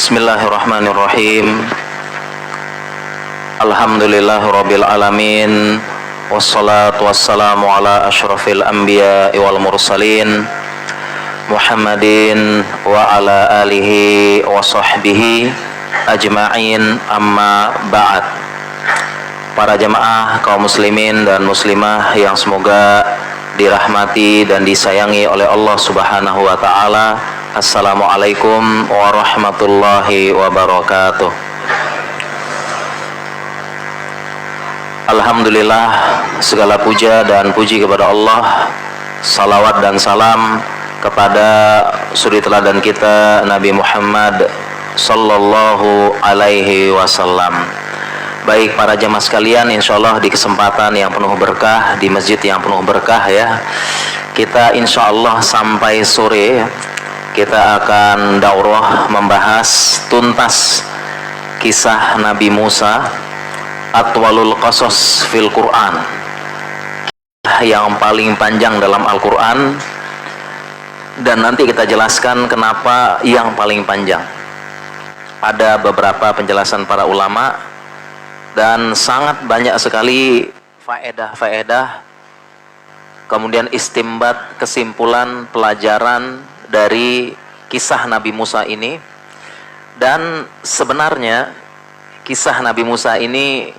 Bismillahirrahmanirrahim. Alhamdulillahirabbil alamin. Wassalatu wassalamu ala asyrafil anbiya'i wal mursalin Muhammadin wa ala alihi wa sahbihi ajma'in, amma ba'd. Para jamaah kaum muslimin dan muslimah yang semoga dirahmati dan disayangi oleh Allah Subhanahu wa taala. Assalamualaikum warahmatullahi wabarakatuh. Alhamdulillah, segala puja dan puji kepada Allah. Salawat dan salam kepada suri teladan kita Nabi Muhammad sallallahu alaihi wasallam. Baik para jamaah sekalian, insyaallah di kesempatan yang penuh berkah, di masjid yang penuh berkah ya, kita insyaallah sampai sore kita akan daurah membahas tuntas kisah Nabi Musa, atwalul qasas fil Quran, yang paling panjang dalam Al-Quran. Dan nanti kita jelaskan kenapa yang paling panjang. Ada beberapa penjelasan para ulama dan sangat banyak sekali faedah-faedah, kemudian istimbat, kesimpulan, pelajaran dari kisah Nabi Musa ini. Dan sebenarnya kisah Nabi Musa ini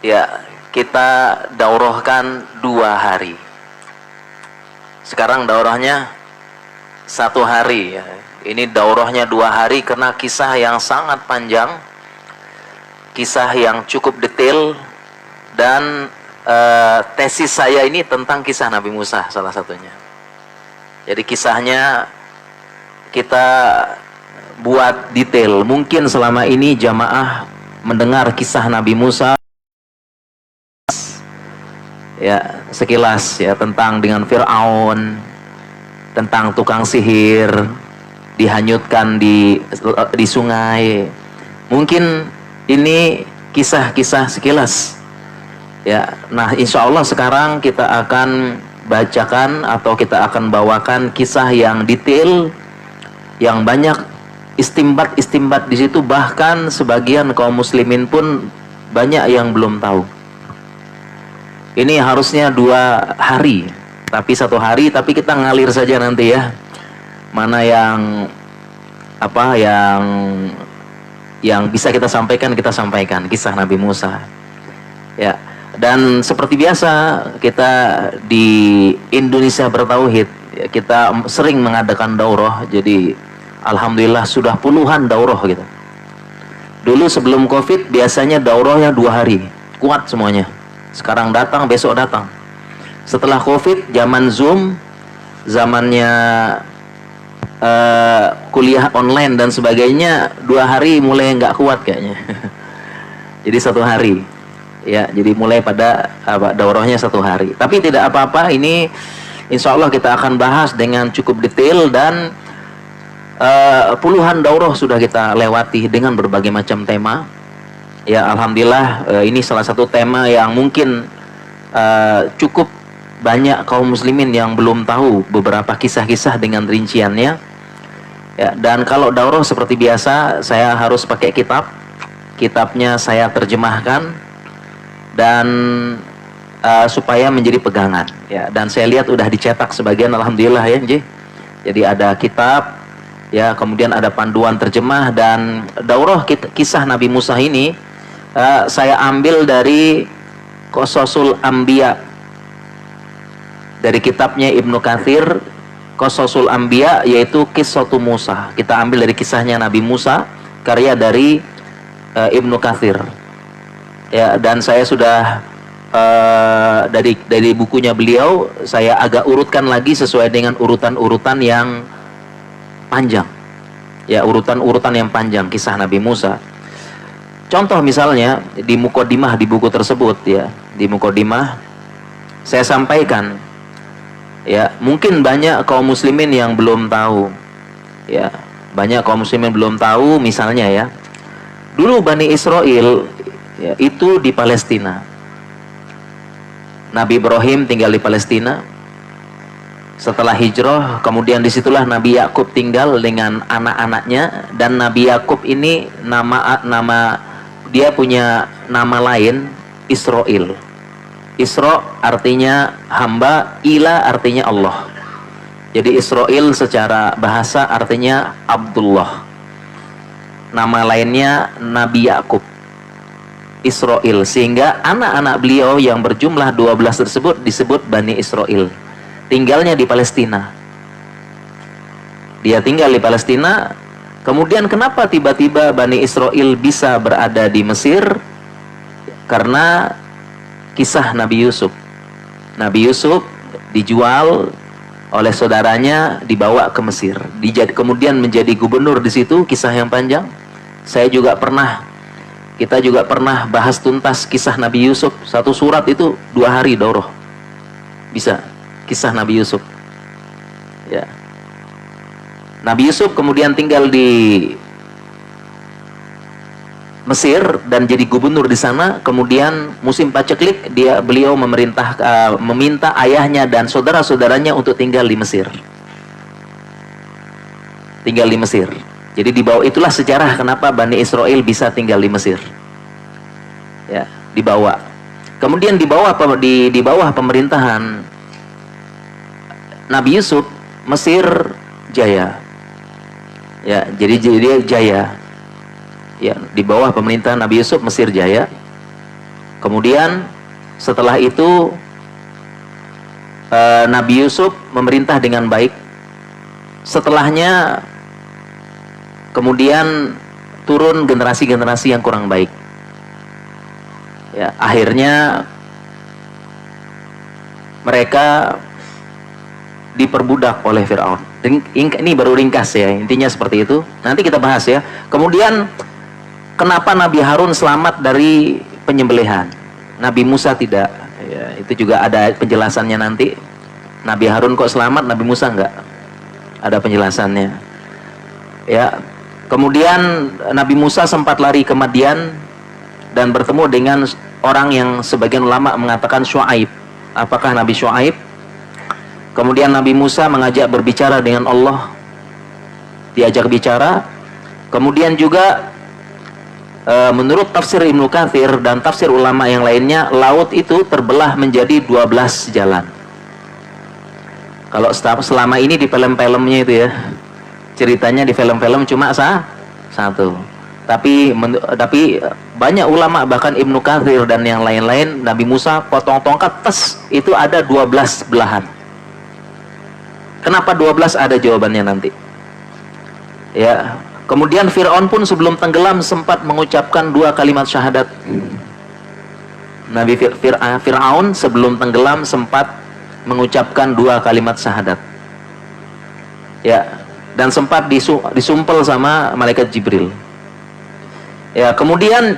ya kita daurahkan 2 hari. Sekarang daurahnya 1 hari ya. Ini daurahnya 2 hari karena kisah yang sangat panjang, kisah yang cukup detail. Dan tesis saya ini tentang kisah Nabi Musa salah satunya. Jadi kisahnya kita buat detail. Mungkin selama ini jamaah mendengar kisah Nabi Musa ya sekilas ya, tentang dengan Fir'aun, tentang tukang sihir dihanyutkan di sungai. Mungkin ini kisah-kisah sekilas ya. Nah, insya Allah sekarang kita akan bacakan atau kita akan bawakan kisah yang detail, yang banyak istimbat di situ. Bahkan sebagian kaum muslimin pun banyak yang belum tahu. Ini harusnya 2 hari, tapi 1 hari, tapi kita ngalir saja nanti ya. Mana yang apa yang bisa kita sampaikan kisah Nabi Musa. Ya. Dan seperti biasa kita di Indonesia Bertauhid ya, kita sering mengadakan daurah. Jadi alhamdulillah sudah puluhan daurah gitu. Dulu sebelum Covid biasanya daurahnya 2 hari, kuat semuanya. Sekarang datang, besok datang. Setelah Covid, zaman Zoom, zamannya kuliah online dan sebagainya, 2 hari mulai nggak kuat kayaknya. Jadi 1 hari. Ya, jadi mulai pada daurahnya 1 hari. Tapi tidak apa-apa, ini insya Allah kita akan bahas dengan cukup detail. Dan puluhan daurah sudah kita lewati dengan berbagai macam tema. Ya, alhamdulillah ini salah satu tema yang mungkin cukup banyak kaum muslimin yang belum tahu beberapa kisah-kisah dengan rinciannya. Ya, dan kalau daurah seperti biasa saya harus pakai kitab. Kitabnya saya terjemahkan dan supaya menjadi pegangan ya. Dan saya lihat udah dicetak sebagian, alhamdulillah ya Nji. Jadi ada kitab ya, kemudian ada panduan terjemah. Dan daurah kisah Nabi Musa ini saya ambil dari Qasasul Anbiya, dari kitabnya Ibnu Katsir, Qasasul Anbiya, yaitu Qissatu Musa. Kita ambil dari kisahnya Nabi Musa, karya dari Ibnu Katsir. Ya, dan saya sudah dari bukunya beliau saya agak urutkan lagi sesuai dengan urutan-urutan yang panjang. Ya, urutan-urutan yang panjang kisah Nabi Musa. Contoh misalnya di muqaddimah di buku tersebut ya, di muqaddimah saya sampaikan ya, mungkin banyak kaum muslimin yang belum tahu. Ya, banyak kaum muslimin belum tahu misalnya ya. Dulu Bani Israel ya, itu di Palestina. Nabi Ibrahim tinggal di Palestina. Setelah hijrah, kemudian disitulah Nabi Yakub tinggal dengan anak-anaknya, dan Nabi Yakub ini dia punya nama lain, Israil. Isra artinya hamba, Ila artinya Allah. Jadi Israil secara bahasa artinya Abdullah. Nama lainnya Nabi Yakub, Israil, sehingga anak-anak beliau yang berjumlah 12 tersebut disebut Bani Israil. Tinggalnya di Palestina. Dia tinggal di Palestina. Kemudian kenapa tiba-tiba Bani Israil bisa berada di Mesir? Karena kisah Nabi Yusuf. Nabi Yusuf dijual oleh saudaranya, dibawa ke Mesir. Kemudian menjadi gubernur di situ, kisah yang panjang. Kita juga pernah bahas tuntas kisah Nabi Yusuf. Satu surat itu 2 hari daurah. Bisa. Kisah Nabi Yusuf. Ya. Nabi Yusuf kemudian tinggal di Mesir dan jadi gubernur di sana. Kemudian musim paceklik beliau meminta ayahnya dan saudara-saudaranya untuk tinggal di Mesir. Tinggal di Mesir. Jadi di bawah itulah sejarah kenapa Bani Israil bisa tinggal di Mesir. Ya, dibawa. Kemudian di bawah pemerintahan Nabi Yusuf, Mesir jaya. Ya, jadi dia jaya. Ya, di bawah pemerintahan Nabi Yusuf, Mesir jaya. Kemudian setelah itu Nabi Yusuf memerintah dengan baik. Setelahnya kemudian turun generasi-generasi yang kurang baik. Ya, akhirnya mereka diperbudak oleh Fir'aun. Ini baru ringkas ya, intinya seperti itu. Nanti kita bahas ya. Kemudian kenapa Nabi Harun selamat dari penyembelihan, Nabi Musa tidak? Ya, itu juga ada penjelasannya nanti. Nabi Harun kok selamat, Nabi Musa enggak? Ada penjelasannya. Ya. Kemudian Nabi Musa sempat lari ke Madian dan bertemu dengan orang yang sebagian ulama mengatakan Syuaib. Apakah Nabi Syuaib? Kemudian Nabi Musa mengajak berbicara dengan Allah. Diajak bicara. Kemudian juga menurut tafsir Ibnu Katsir dan tafsir ulama yang lainnya, laut itu terbelah menjadi 12 jalan. Kalau selama ini di film-filmnya itu ya, ceritanya di film-film cuma satu. Tapi banyak ulama, bahkan Ibnu Katsir dan yang lain-lain, Nabi Musa potong tongkat, itu ada 12 belahan. Kenapa 12? Ada jawabannya nanti. Ya. Kemudian Fir'aun pun sebelum tenggelam sempat mengucapkan 2 kalimat syahadat. Nabi Fir'aun sebelum tenggelam sempat mengucapkan 2 kalimat syahadat. Ya. Dan sempat disumpel sama malaikat Jibril. Ya, kemudian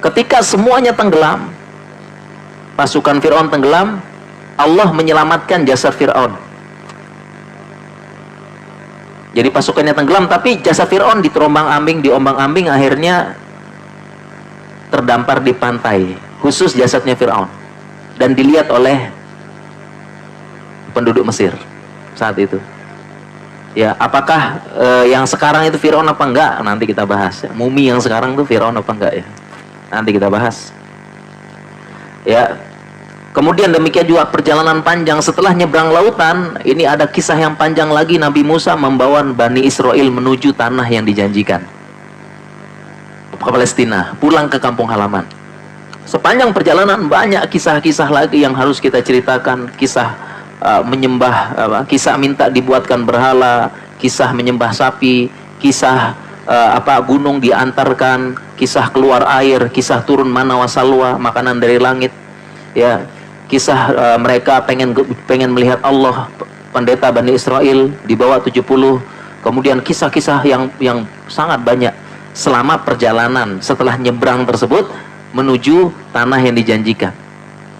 ketika semuanya tenggelam, pasukan Fir'aun tenggelam, Allah menyelamatkan jasad Fir'aun. Jadi pasukannya tenggelam, tapi jasad Fir'aun diombang-ambing, akhirnya terdampar di pantai, khusus jasadnya Fir'aun, dan dilihat oleh penduduk Mesir saat itu. Ya, apakah yang sekarang itu Fir'aun apa enggak? Nanti kita bahas. Ya. Mumi yang sekarang itu Fir'aun apa enggak ya? Nanti kita bahas. Ya. Kemudian demikian juga perjalanan panjang setelah nyebrang lautan, ini ada kisah yang panjang lagi. Nabi Musa membawa Bani Israil menuju tanah yang dijanjikan, ke Palestina, pulang ke kampung halaman. Sepanjang perjalanan banyak kisah-kisah lagi yang harus kita ceritakan. Kisah menyembah, kisah minta dibuatkan berhala, kisah menyembah sapi, kisah gunung diantarkan, kisah keluar air, kisah turun mana wasalwa, makanan dari langit. Ya, kisah mereka pengen melihat Allah, pendeta Bani Israil dibawa 70. Kemudian kisah-kisah yang sangat banyak selama perjalanan setelah nyebrang tersebut menuju tanah yang dijanjikan,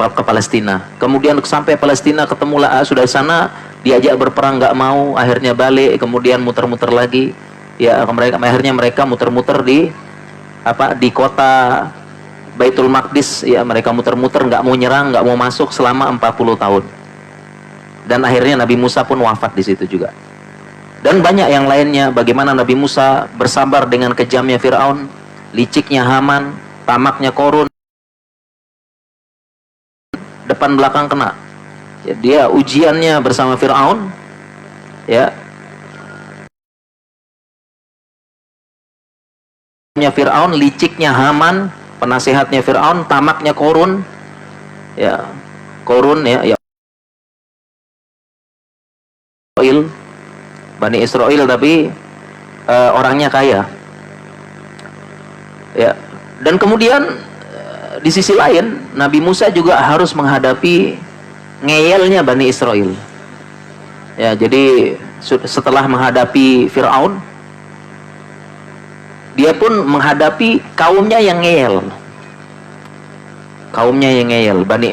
ke Palestina. Kemudian sampai Palestina, ketemulah sudah di sana, diajak berperang nggak mau, akhirnya balik, kemudian muter-muter lagi. Ya, akhirnya mereka muter-muter di kota Baitul Maqdis. Ya, mereka muter-muter, nggak mau nyerang, nggak mau masuk selama 40 tahun. Dan akhirnya Nabi Musa pun wafat di situ juga. Dan banyak yang lainnya, bagaimana Nabi Musa bersabar dengan kejamnya Fir'aun, liciknya Haman, tamaknya Korun, depan belakang kena. Ya, dia ujiannya bersama Fir'aun, ya. Fir'aun, liciknya Haman, penasehatnya Fir'aun, tamaknya Korun, ya. Korun, ya, Bani Israel, tapi orangnya kaya, ya. Dan kemudian di sisi lain Nabi Musa juga harus menghadapi ngeyelnya Bani Israel, ya. Jadi setelah menghadapi Fir'aun, dia pun menghadapi kaumnya yang ngeyel,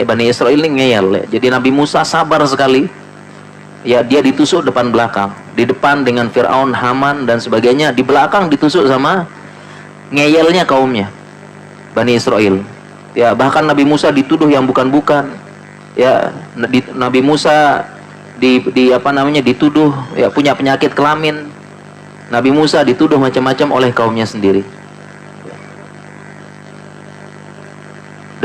Bani Israel ini ngeyel, ya. Jadi Nabi Musa sabar sekali, ya. Dia ditusuk depan belakang, di depan dengan Fir'aun, Haman dan sebagainya, di belakang ditusuk sama ngeyelnya kaumnya Bani Israel, ya. Bahkan Nabi Musa dituduh yang bukan-bukan, ya. Nabi Musa dituduh, ya, punya penyakit kelamin. Nabi Musa dituduh macam-macam oleh kaumnya sendiri.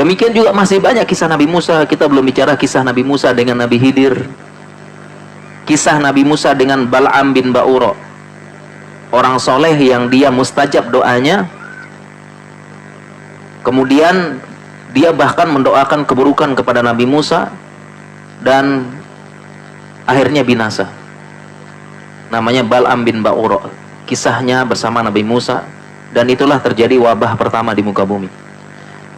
Demikian juga masih banyak kisah Nabi Musa. Kita belum bicara kisah Nabi Musa dengan Nabi Khidir, kisah Nabi Musa dengan Bal'am bin Ba'ura, orang soleh yang dia mustajab doanya. Kemudian dia bahkan mendoakan keburukan kepada Nabi Musa dan akhirnya binasa. Namanya Bal'am bin Ba'ura, kisahnya bersama Nabi Musa, dan itulah terjadi wabah pertama di muka bumi.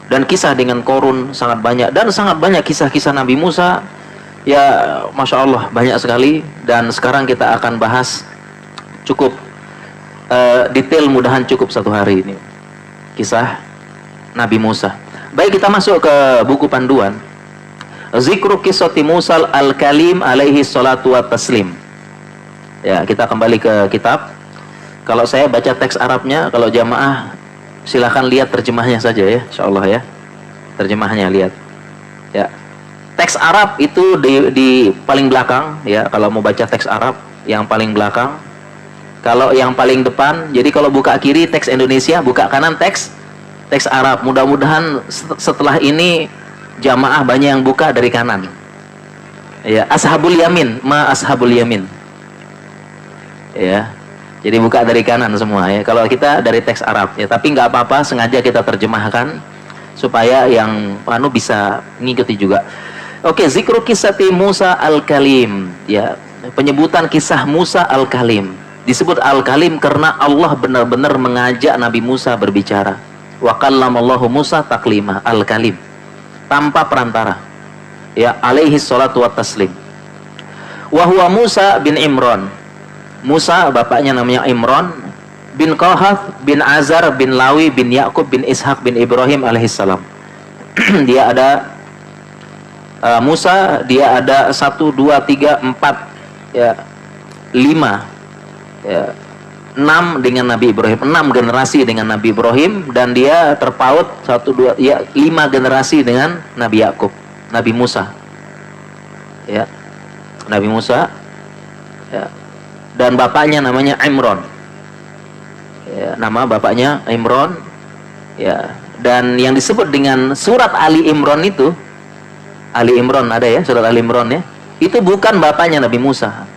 Dan kisah dengan Korun sangat banyak, dan sangat banyak kisah-kisah Nabi Musa, ya. Masya Allah, banyak sekali. Dan sekarang kita akan bahas cukup detail, mudahan cukup satu hari ini kisah Nabi Musa. Baik, kita masuk ke buku panduan Zikru Qissati Musa al-Kalim alaihi salatu wa taslim. Ya, kita kembali ke kitab. Kalau saya baca teks Arabnya, kalau jamaah silakan lihat terjemahnya saja, ya, insyaallah, ya. Terjemahnya lihat, ya. Teks Arab itu di paling belakang, ya. Kalau mau baca teks Arab, yang paling belakang. Kalau yang paling depan, jadi kalau buka kiri teks Indonesia, buka kanan teks Arab. Mudah-mudahan setelah ini jamaah banyak yang buka dari kanan, ya. Ashabul yamin, ma ashabul yamin, ya. Jadi buka dari kanan semua, ya. Kalau kita dari teks Arab, ya. Tapi nggak apa-apa, sengaja kita terjemahkan supaya yang bisa ngikuti juga. Oke, Zikru Qissati Musa al-Kalim, ya. Penyebutan kisah Musa al-Kalim. Disebut al-Kalim karena Allah benar-benar mengajak Nabi Musa berbicara. Wa kallamallahu Musa taklima, al-Kalim, tanpa perantara, ya, alaihi salatu wa taslim. Wa huwa Musa bin Imran. Musa bapaknya namanya Imran bin Qahath bin Azar bin Lawi bin Yakub bin Ishaq bin Ibrahim alaihissalam. Dia ada Musa, dia ada 1, 2, 3, 4, ya, 5, ya, 6 dengan Nabi Ibrahim, 6 generasi dengan Nabi Ibrahim, dan dia terpaut 1, 2, ya, 5 generasi dengan Nabi Yakub, Nabi Musa, ya, Nabi Musa, ya. Dan bapaknya namanya Imran, ya, nama bapaknya Imran, ya. Dan yang disebut dengan surat Ali Imran itu, Ali Imran ada, ya, surat Ali Imran, ya, itu bukan bapaknya Nabi Musa,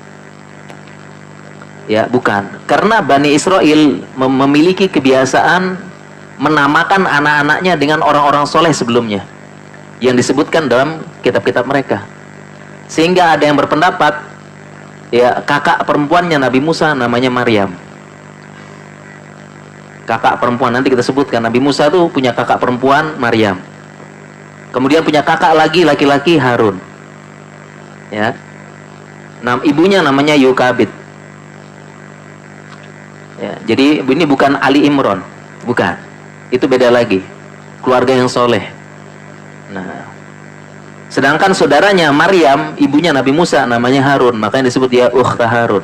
ya, bukan. Karena Bani Israel memiliki kebiasaan menamakan anak-anaknya dengan orang-orang soleh sebelumnya yang disebutkan dalam kitab-kitab mereka, sehingga ada yang berpendapat, ya, kakak perempuannya Nabi Musa namanya Maryam. Kakak perempuan, nanti kita sebutkan, Nabi Musa tuh punya kakak perempuan Maryam. Kemudian punya kakak lagi laki-laki Harun, ya. Ibunya namanya Yukabit, ya. Jadi ini bukan Ali Imran, bukan. Itu beda lagi, keluarga yang soleh. Nah, sedangkan saudaranya Maryam, ibunya Nabi Musa, namanya Harun, makanya disebut dia ukhta Harun.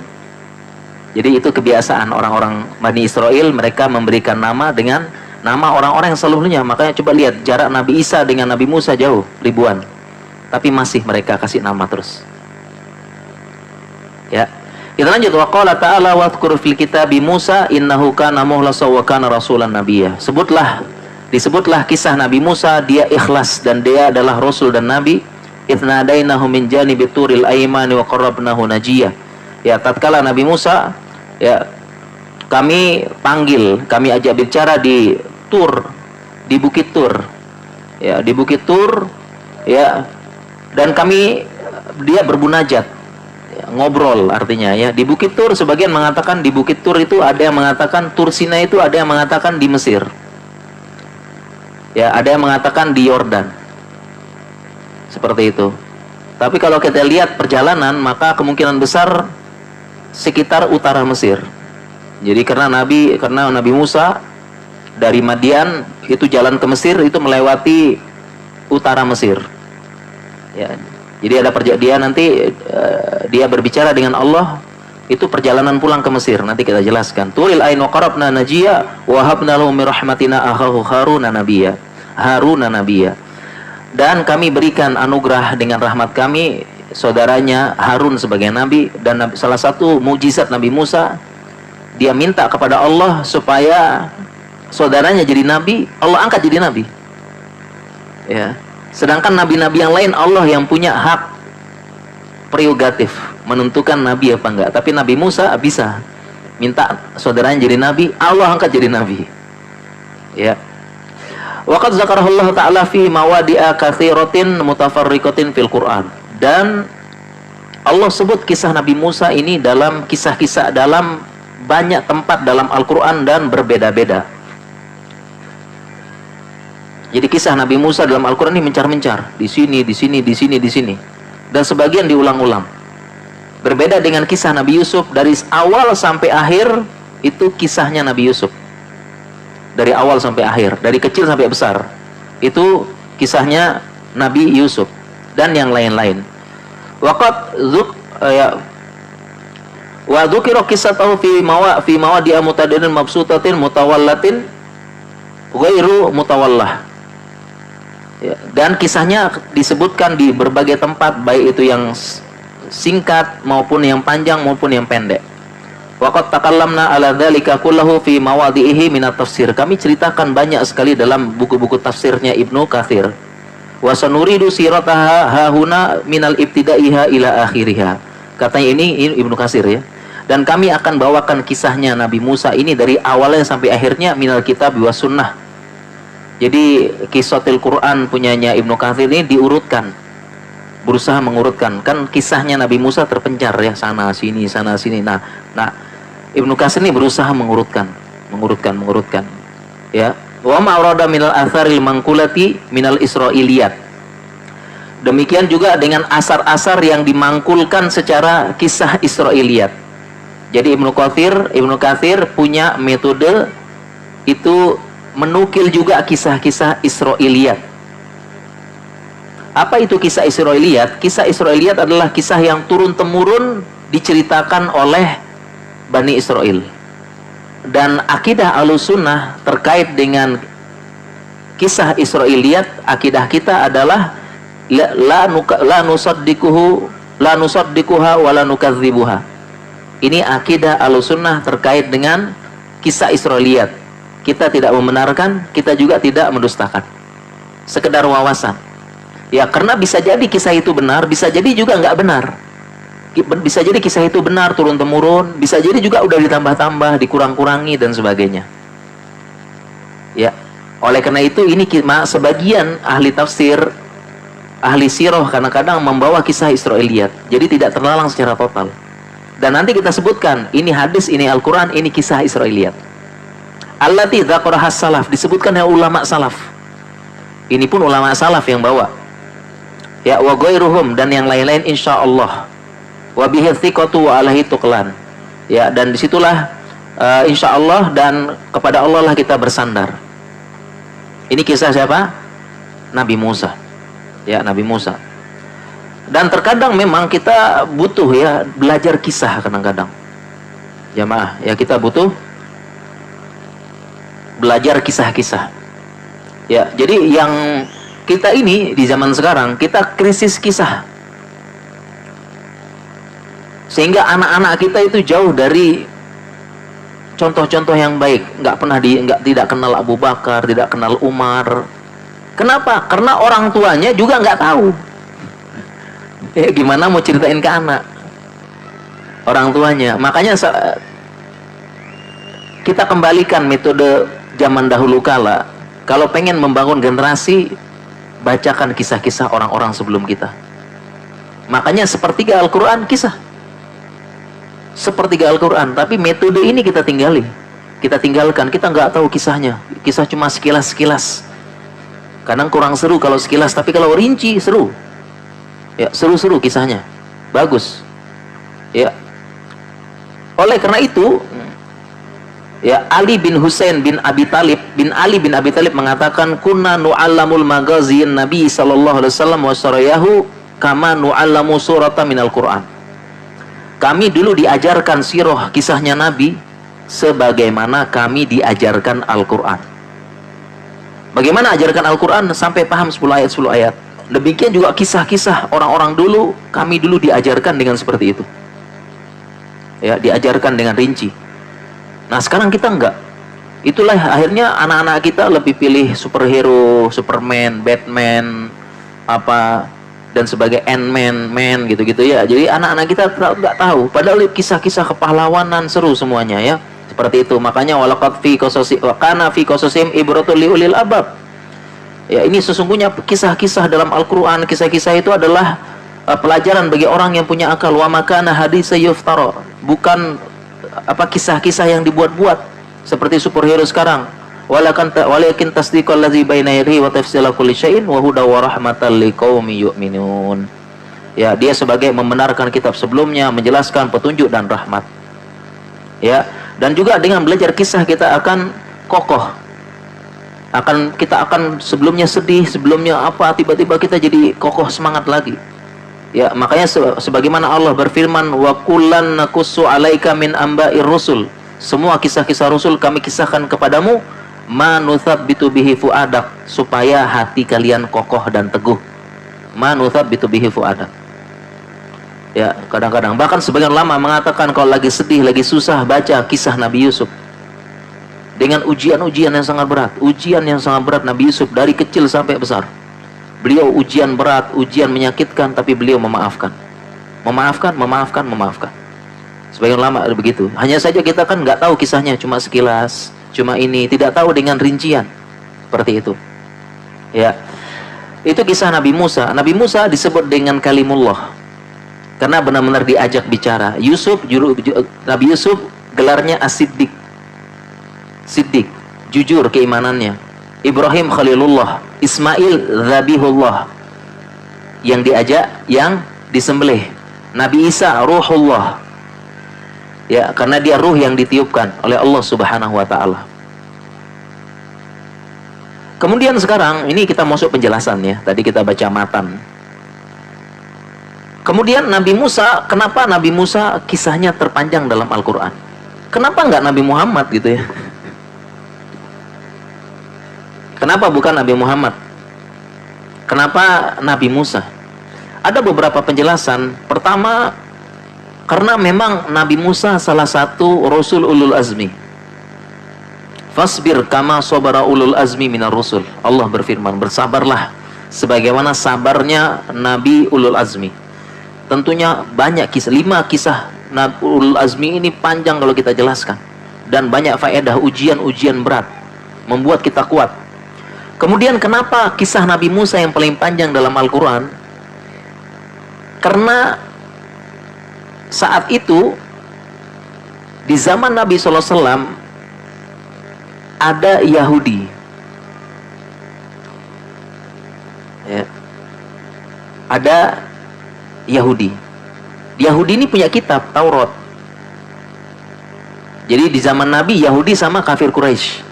Jadi itu kebiasaan orang-orang Bani Israel, mereka memberikan nama dengan nama orang-orang yang sebelumnya. Makanya coba lihat jarak Nabi Isa dengan Nabi Musa jauh ribuan, tapi masih mereka kasih nama terus. Kita lanjut, wa qala ta'ala wadhkur fil kitabi Musa innahu kana mukhlasan wa kana rasulan nabiyya. Disebutlah kisah Nabi Musa, dia ikhlas dan dia adalah rasul dan nabi. Itnadainahu min janibit turil aimani wa qarrabnahu najiyah. Ya, tatkala Nabi Musa ya kami panggil, kami ajak bicara di Tur, di Bukit Tur. Ya, di Bukit Tur ya, dan dia berbunajat. Ya, ngobrol artinya ya. Di Bukit Tur sebagian mengatakan di Bukit Tur itu ada yang mengatakan Tur Sinai, itu ada yang mengatakan di Mesir. Ya, ada yang mengatakan di Yordan. Seperti itu. Tapi kalau kita lihat perjalanan, maka kemungkinan besar sekitar utara Mesir. Jadi karena Nabi Musa dari Madian itu jalan ke Mesir itu melewati utara Mesir. Ya. Jadi ada dia nanti dia berbicara dengan Allah, itu perjalanan pulang ke Mesir. Nanti kita jelaskan. Turil ain wa qarabna najiyya wa habna lahu min rahmatina akhahu Haruna nabiyya. Dan kami berikan anugerah dengan rahmat kami saudaranya Harun sebagai nabi. Dan salah satu mukjizat Nabi Musa, dia minta kepada Allah supaya saudaranya jadi nabi, Allah angkat jadi nabi. Ya. Sedangkan nabi-nabi yang lain Allah yang punya hak prerogatif menentukan nabi apa enggak. Tapi Nabi Musa bisa minta saudaranya jadi nabi, Allah angkat jadi nabi. Ya. Waqad zakarahullah ta'ala fi mawadi'a katsiratin mutafarriqatin fil Qur'an. Dan Allah sebut kisah Nabi Musa ini dalam kisah-kisah dalam banyak tempat dalam Al-Qur'an dan berbeda-beda. Jadi kisah Nabi Musa dalam Al-Qur'an ini mencar-mencar, di sini, di sini, di sini, di sini. Dan sebagian diulang-ulang. Berbeda dengan kisah Nabi Yusuf, dari awal sampai akhir itu kisahnya Nabi Yusuf. Dari awal sampai akhir, dari kecil sampai besar, itu kisahnya Nabi Yusuf dan yang lain-lain. Waqad wa dzukira qissatahu fi mawadi'a mutadadin mabsutatin mutawallatin ghairu mutawallah. Ya, dan kisahnya disebutkan di berbagai tempat, baik itu yang singkat maupun yang panjang maupun yang pendek. Waqad takallamna ala dzalika kullahu fi mawadhihi minat tafsir. Kami ceritakan banyak sekali dalam buku-buku tafsirnya Ibnu Katsir. Wa sanuridu sirataha hahuna minal ibtidaiha ila akhiriha. Katanya ini Ibnu Katsir ya. Dan kami akan bawakan kisahnya Nabi Musa ini dari awalnya sampai akhirnya minal kitab wa sunnah. Jadi Qisatul Quran punyanya Ibnu Katsir ini diurutkan. Berusaha mengurutkan. Kan kisahnya Nabi Musa terpencar ya, sana sini sana sini. Nah, Ibnu Katsir ini berusaha mengurutkan. Ya. Wa ma'rada minal atharil mangkulati minal israiliyat. Demikian juga dengan asar-asar yang dimangkulkan secara kisah Israiliyat. Jadi Ibnu Katsir punya metode itu menukil juga kisah-kisah Israiliyat. Apa itu kisah Israiliyat? Kisah Israiliyat adalah kisah yang turun-temurun diceritakan oleh Bani Israel. Dan akidah Ahlussunnah terkait dengan kisah Israiliyat, akidah kita adalah la nusaddikuha wa la nukadzibuha. Ini akidah Ahlussunnah terkait dengan kisah Israiliyat. Kita tidak membenarkan, kita juga tidak mendustakan. Sekedar wawasan. Ya, karena bisa jadi kisah itu benar, bisa jadi juga nggak benar. Bisa jadi kisah itu benar turun-temurun, bisa jadi juga udah ditambah-tambah, dikurang-kurangi dan sebagainya. Ya, oleh karena itu ini sebagian ahli tafsir, ahli sirah kadang-kadang membawa kisah Israiliyat, jadi tidak terlalang secara total. Dan nanti kita sebutkan, ini hadis, ini Al-Quran, ini kisah Israiliyat. Allati dzakaraha salaf, disebutkan oleh ulama salaf. Ini pun ulama salaf yang bawa. Ya, wa ghairuhum, dan yang lain-lain insyaallah. Wa bihi thiqatu wa alaihi tuqlan. Ya, dan disitulah insyaallah dan kepada Allah lah kita bersandar. Ini kisah siapa? Nabi Musa. Ya, Nabi Musa. Dan terkadang memang kita butuh ya belajar kisah kadang-kadang. Jamaah, ya kita butuh belajar kisah-kisah. Ya, jadi yang kita ini di zaman sekarang kita krisis kisah. Sehingga anak-anak kita itu jauh dari contoh-contoh yang baik, tidak kenal Abu Bakar, tidak kenal Umar. Kenapa? Karena orang tuanya juga nggak tahu. Gimana mau ceritain ke anak? Orang tuanya. Makanya kita kembalikan metode zaman dahulu kala. Kalau pengen membangun generasi, bacakan kisah-kisah orang-orang sebelum kita. Makanya sepertiga Al-Quran kisah. Sepertiga Al-Quran. Tapi metode ini kita tinggalkan. Kita nggak tahu kisahnya. Kisah cuma sekilas-sekilas. Kadang kurang seru kalau sekilas. Tapi kalau rinci seru. Ya, seru-seru kisahnya. Bagus. Ya. Oleh karena itu, ya, Ali bin Abi Talib mengatakan, kunna nu'allamul magazin Nabi sallallahu alaihi wasallam wa sarayahu kama nu'allamu surata minal Qur'an. Kami dulu diajarkan sirah kisahnya Nabi sebagaimana kami diajarkan Al-Qur'an. Bagaimana ajarkan Al-Qur'an? Sampai paham 10 ayat. Demikian juga kisah-kisah orang-orang dulu, kami dulu diajarkan dengan seperti itu. Ya, diajarkan dengan rinci. Nah, sekarang kita enggak. Itulah akhirnya anak-anak kita lebih pilih superhero, Superman, Batman, dan sebagai Ant-Man, gitu-gitu ya. Jadi anak-anak kita enggak tahu. Padahal kisah-kisah kepahlawanan seru semuanya ya. Seperti itu. Makanya walaqad fi qasasim ibratul liulil albab. Ya, ini sesungguhnya kisah-kisah dalam Al-Qur'an, kisah-kisah itu adalah pelajaran bagi orang yang punya akal. Wa makana haditsa yuftara. Bukan kisah-kisah yang dibuat-buat seperti superhero sekarang. Walakin tasdiqal ladzi baina yadayhi wa tafsila kulli syai'in wa huda wa rahmatan liqaumin yu'minun. Ya, dia sebagai membenarkan kitab sebelumnya, menjelaskan petunjuk dan rahmat. Ya, dan juga dengan belajar kisah kita akan kokoh. Kita akan sebelumnya sedih, sebelumnya tiba-tiba kita jadi kokoh, semangat lagi. Ya, makanya sebagaimana Allah berfirman, wa kullan naqussu 'alaika min amba'ir rusul. Semua kisah-kisah Rasul kami kisahkan kepadamu, ma nuthabbitu bihi fuadak, supaya hati kalian kokoh dan teguh. Ma nuthabbitu bihi fuadak. Ya, kadang-kadang bahkan sebagian ulama mengatakan kalau lagi sedih, lagi susah, baca kisah Nabi Yusuf. Dengan ujian-ujian yang sangat berat Nabi Yusuf dari kecil sampai besar. Beliau ujian berat, ujian menyakitkan, tapi beliau memaafkan. Sebagian ulama begitu. Hanya saja kita kan nggak tahu kisahnya, cuma sekilas, tidak tahu dengan rincian. Seperti itu. Ya. Itu kisah Nabi Musa. Nabi Musa disebut dengan kalimullah. Karena benar-benar diajak bicara. Nabi Yusuf gelarnya As-Siddiq. Siddiq, jujur keimanannya. Ibrahim Khalilullah, Ismail Zabihullah, yang diajak, yang disembelih. Nabi Isa Ruhullah, ya, karena dia ruh yang ditiupkan oleh Allah Subhanahu wa ta'ala. Kemudian sekarang ini kita masuk penjelasan ya. Tadi kita baca matan. Kemudian Nabi Musa, kenapa Nabi Musa kisahnya terpanjang dalam Al-Quran? Kenapa enggak Nabi Muhammad gitu ya? Kenapa bukan Nabi Muhammad? Kenapa Nabi Musa? Ada beberapa penjelasan. Pertama, karena memang Nabi Musa salah satu Rasul Ulul Azmi. Fasbir kama sabara ulul azmi minar rusul. Allah berfirman, bersabarlah sebagaimana sabarnya Nabi Ulul Azmi. Tentunya banyak kisah, 5 kisah Nabi Ulul Azmi ini panjang kalau kita jelaskan. Dan banyak faedah, ujian-ujian berat, membuat kita kuat. Kemudian kenapa kisah Nabi Musa yang paling panjang dalam Al-Quran? Karena saat itu di zaman Nabi SAW ada Yahudi, ya. Ada Yahudi. Yahudi ini punya kitab Taurat. Jadi di zaman Nabi, Yahudi sama kafir Quraisy.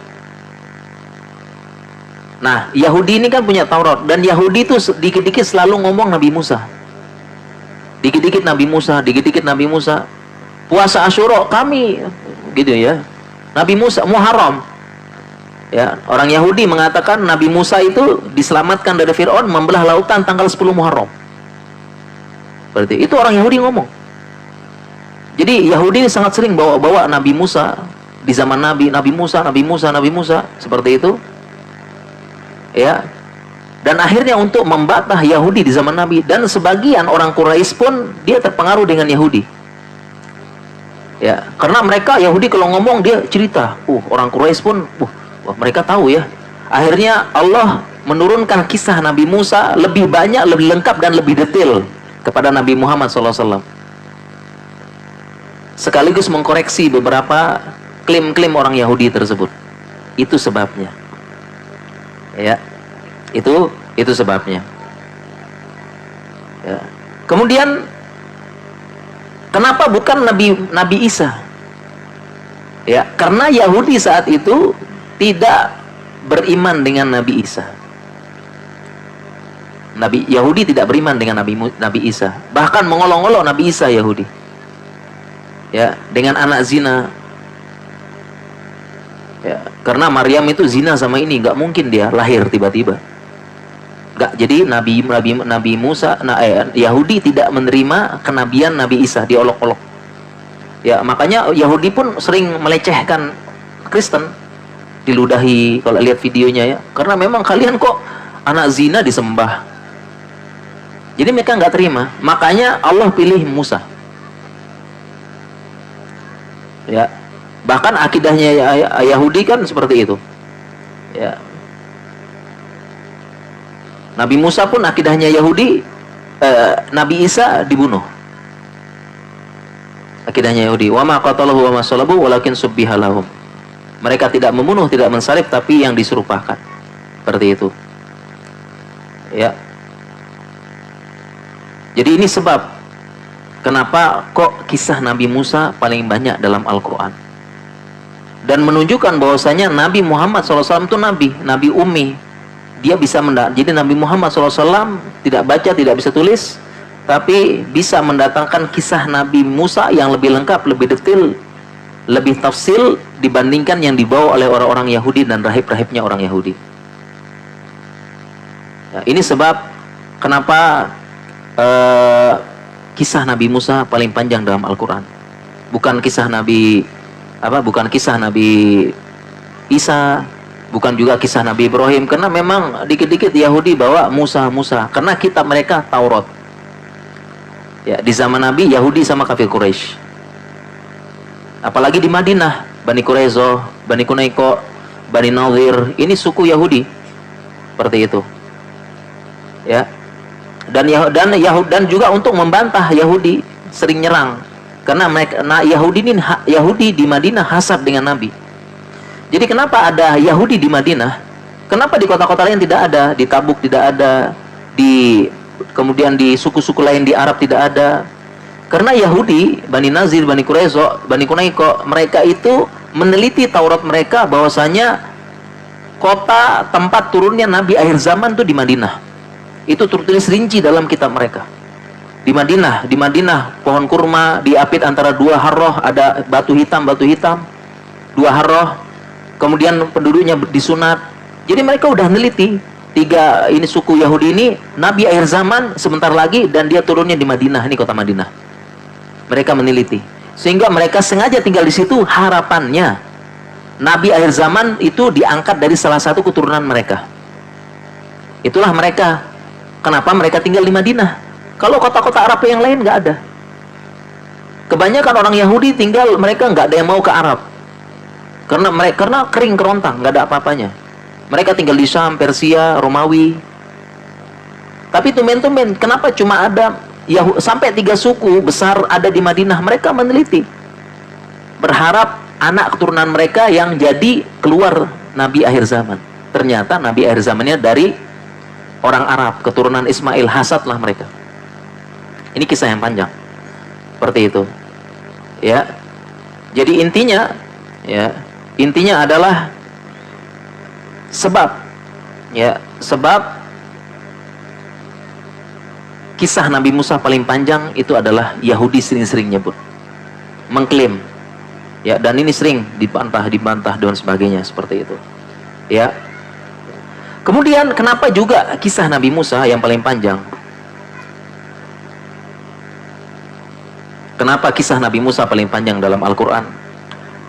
Nah, Yahudi ini kan punya Taurat, dan Yahudi itu dikit-dikit selalu ngomong Nabi Musa. Dikit-dikit Nabi Musa, dikit-dikit Nabi Musa. Puasa Asyura kami, gitu ya. Nabi Musa Muharram. Ya, orang Yahudi mengatakan Nabi Musa itu diselamatkan dari Fir'aun membelah lautan tanggal 10 Muharram. Berarti itu orang Yahudi ngomong. Jadi Yahudi ini sangat sering bawa-bawa Nabi Musa di zaman Nabi Musa seperti itu. Ya. Dan akhirnya untuk membantah Yahudi di zaman Nabi, dan sebagian orang Quraisy pun dia terpengaruh dengan Yahudi. Ya, karena mereka Yahudi kalau ngomong dia cerita. Orang Quraisy pun wah, mereka tahu ya. Akhirnya Allah menurunkan kisah Nabi Musa lebih banyak, lebih lengkap dan lebih detail kepada Nabi Muhammad SAW. Sekaligus mengkoreksi beberapa klaim-klaim orang Yahudi tersebut. Itu sebabnya. Ya. Itu sebabnya. Ya. Kemudian kenapa bukan Nabi Isa? Ya, karena Yahudi saat itu tidak beriman dengan Nabi Isa. Yahudi tidak beriman dengan Nabi Isa. Bahkan mengolok-olok Nabi Isa Yahudi. Ya, dengan anak zina. Ya, karena Maryam itu zina sama ini, nggak mungkin dia lahir tiba-tiba. Enggak, jadi Nabi Musa, Yahudi tidak menerima kenabian Nabi Isa, diolok-olok. Ya, makanya Yahudi pun sering melecehkan Kristen, diludahi kalau lihat videonya ya. Karena memang kalian kok anak zina disembah. Jadi mereka nggak terima. Makanya Allah pilih Musa. Ya. Bahkan akidahnya Yahudi kan seperti itu. Ya. Nabi Musa pun akidahnya Yahudi, Nabi Isa dibunuh. Akidahnya Yahudi, wa ma qataluhu wa ma salabu walakin subbiha lahum. Mereka tidak membunuh, tidak mensalib, tapi yang diserupakan. Seperti itu. Ya. Jadi ini sebab kenapa kok kisah Nabi Musa paling banyak dalam Al-Qur'an. Dan menunjukkan bahwasanya Nabi Muhammad SAW itu Nabi ummi. Dia bisa jadi Nabi Muhammad SAW tidak baca, tidak bisa tulis, tapi bisa mendatangkan kisah Nabi Musa yang lebih lengkap, lebih detail, lebih tafsil dibandingkan yang dibawa oleh orang-orang Yahudi dan rahib-rahibnya orang Yahudi. Ya, ini sebab kenapa kisah Nabi Musa paling panjang dalam Al-Quran. Bukan kisah Nabi Isa, bukan juga kisah Nabi Ibrahim, karena memang dikit-dikit Yahudi bawa Musa, karena kitab mereka Taurat. Ya, di zaman Nabi Yahudi sama kafir Quraisy. Apalagi di Madinah, Bani Quraizoh, Bani Kunaiko, Bani Nadir, ini suku Yahudi. Seperti itu. Ya. Dan juga untuk membantah Yahudi sering nyerang. Karena Yahudi di Madinah hasad dengan Nabi. Jadi kenapa ada Yahudi di Madinah? Kenapa di kota-kota lain tidak ada? Di Tabuk tidak ada, kemudian di suku-suku lain di Arab tidak ada. Karena Yahudi, Bani Nazir, Bani Quraizo, Bani Kunaiko, mereka itu meneliti Taurat mereka bahwasanya kota tempat turunnya Nabi akhir zaman itu di Madinah. Itu tertulis rinci dalam kitab mereka. Di Madinah pohon kurma diapit antara dua harroh, ada batu hitam, dua harroh. Kemudian penduduknya disunat. Jadi mereka udah neliti ini suku Yahudi ini Nabi akhir zaman sebentar lagi, dan dia turunnya di Madinah, ini kota Madinah. Mereka meneliti sehingga mereka sengaja tinggal di situ, harapannya Nabi akhir zaman itu diangkat dari salah satu keturunan mereka. Itulah mereka. Kenapa mereka tinggal di Madinah? Kalau kota-kota Arab yang lain nggak ada. Kebanyakan orang Yahudi tinggal, mereka nggak ada yang mau ke Arab. Karena kering kerontang, nggak ada apa-apanya. Mereka tinggal di Syam, Persia, Romawi. Tapi tumben-tumben, kenapa cuma ada sampai 3 suku besar ada di Madinah? Mereka meneliti, berharap anak keturunan mereka yang jadi keluar Nabi akhir zaman. Ternyata Nabi akhir zamannya dari orang Arab, keturunan Ismail, hasadlah mereka. Ini kisah yang panjang. Seperti itu. Ya. Jadi intinya adalah sebab kisah Nabi Musa paling panjang itu adalah Yahudi sering-sering nyebut, mengklaim. Ya, dan ini sering dibantah dan sebagainya seperti itu. Ya. Kemudian kenapa juga kisah Nabi Musa yang paling panjang? Kenapa kisah Nabi Musa paling panjang dalam Al-Quran?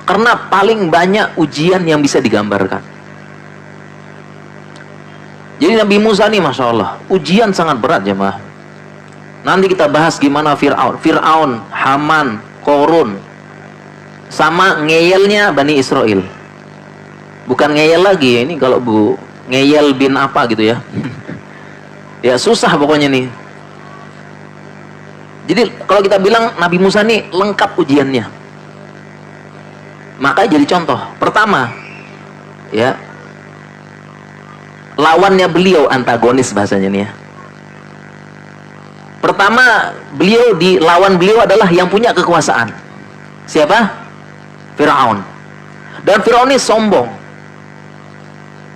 Karena paling banyak ujian yang bisa digambarkan. Jadi Nabi Musa nih Masya Allah, ujian sangat berat jemaah. Nanti kita bahas gimana Fir'aun, Haman, Korun, sama ngeyelnya Bani Israel. Bukan ngeyel lagi, ini kalau ngeyel bin apa gitu ya. Ya susah pokoknya nih. Jadi kalau kita bilang Nabi Musa nih lengkap ujiannya, maka jadi contoh. Pertama, ya, lawannya beliau antagonis bahasanya nih ya. Pertama, lawan beliau adalah yang punya kekuasaan. Siapa? Fir'aun. Dan Fir'aun ini sombong.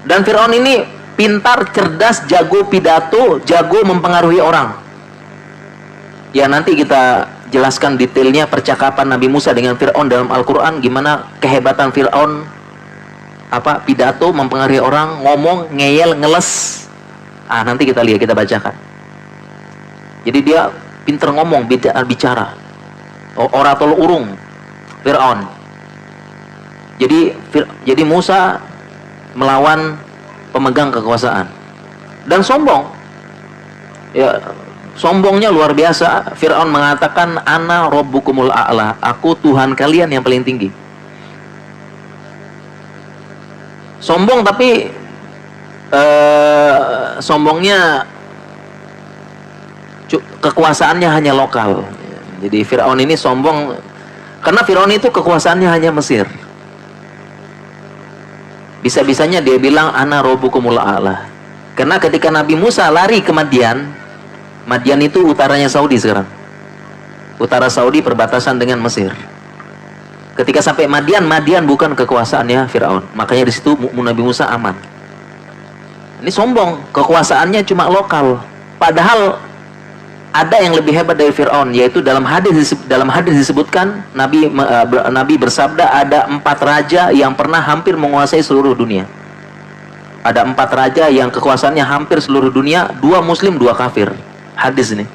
Dan Fir'aun ini pintar, cerdas, jago pidato, jago mempengaruhi orang. Ya nanti kita jelaskan detailnya percakapan Nabi Musa dengan Fir'aun dalam Al-Quran, gimana kehebatan Fir'aun, pidato, mempengaruhi orang, ngomong, ngeyel, ngeles. Nanti kita lihat, kita bacakan. Jadi dia pintar ngomong, bicara. Orator urung, Fir'aun. Jadi Musa melawan pemegang kekuasaan dan sombong. Ya, sombongnya luar biasa. Fir'aun mengatakan, ana rabbukumul a'la, aku Tuhan kalian yang paling tinggi. Sombong, tapi sombongnya kekuasaannya hanya lokal. Jadi Fir'aun ini sombong karena Fir'aun itu kekuasaannya hanya Mesir. Bisa-bisanya dia bilang ana rabbukumul a'la. Karena ketika Nabi Musa lari ke Madian itu utaranya Saudi sekarang. Utara Saudi perbatasan dengan Mesir. Ketika sampai Madian bukan kekuasaannya Fir'aun. Makanya di situ Nabi Musa aman. Ini sombong, kekuasaannya cuma lokal. Padahal ada yang lebih hebat dari Fir'aun, yaitu dalam hadis disebutkan Nabi bersabda ada 4 raja yang pernah hampir menguasai seluruh dunia. Ada 4 raja yang kekuasaannya hampir seluruh dunia, 2 muslim 2 kafir. Hadis ini.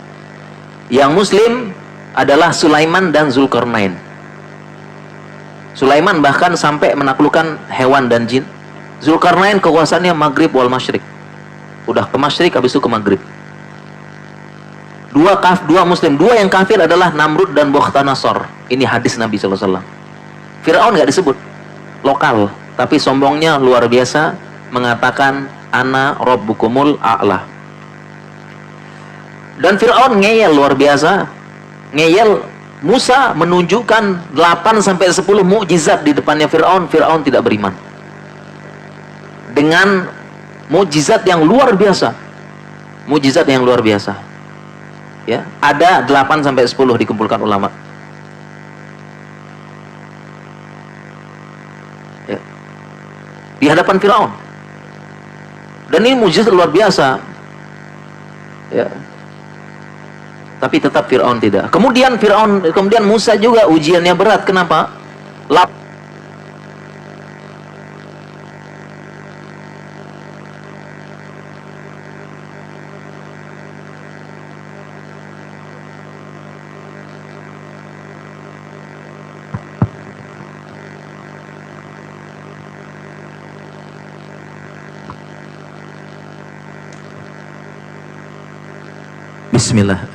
Yang muslim adalah Sulaiman dan Zulkarnain. Sulaiman bahkan sampai menaklukkan hewan dan jin. Zulkarnain kekuasaannya Maghrib wal Masyrik. Udah ke Masyrik, habis itu ke Maghrib. 2 muslim, 2 yang kafir adalah Namrud dan Bukhtanasor. Ini hadis Nabi SAW. Fir'aun nggak disebut, lokal, tapi sombongnya luar biasa, mengatakan ana rabbukumul a'la. Dan Fir'aun ngeyel luar biasa. Ngeyel, Musa menunjukkan 8-10 mukjizat di depannya Fir'aun. Fir'aun tidak beriman dengan mukjizat yang luar biasa. Mukjizat yang luar biasa. Ya, ada 8-10 dikumpulkan ulama. Ya. Di hadapan Fir'aun. Dan ini mukjizat luar biasa. Ya. Tapi tetap Fir'aun tidak. Kemudian Musa juga ujiannya berat. Kenapa? Bismillah,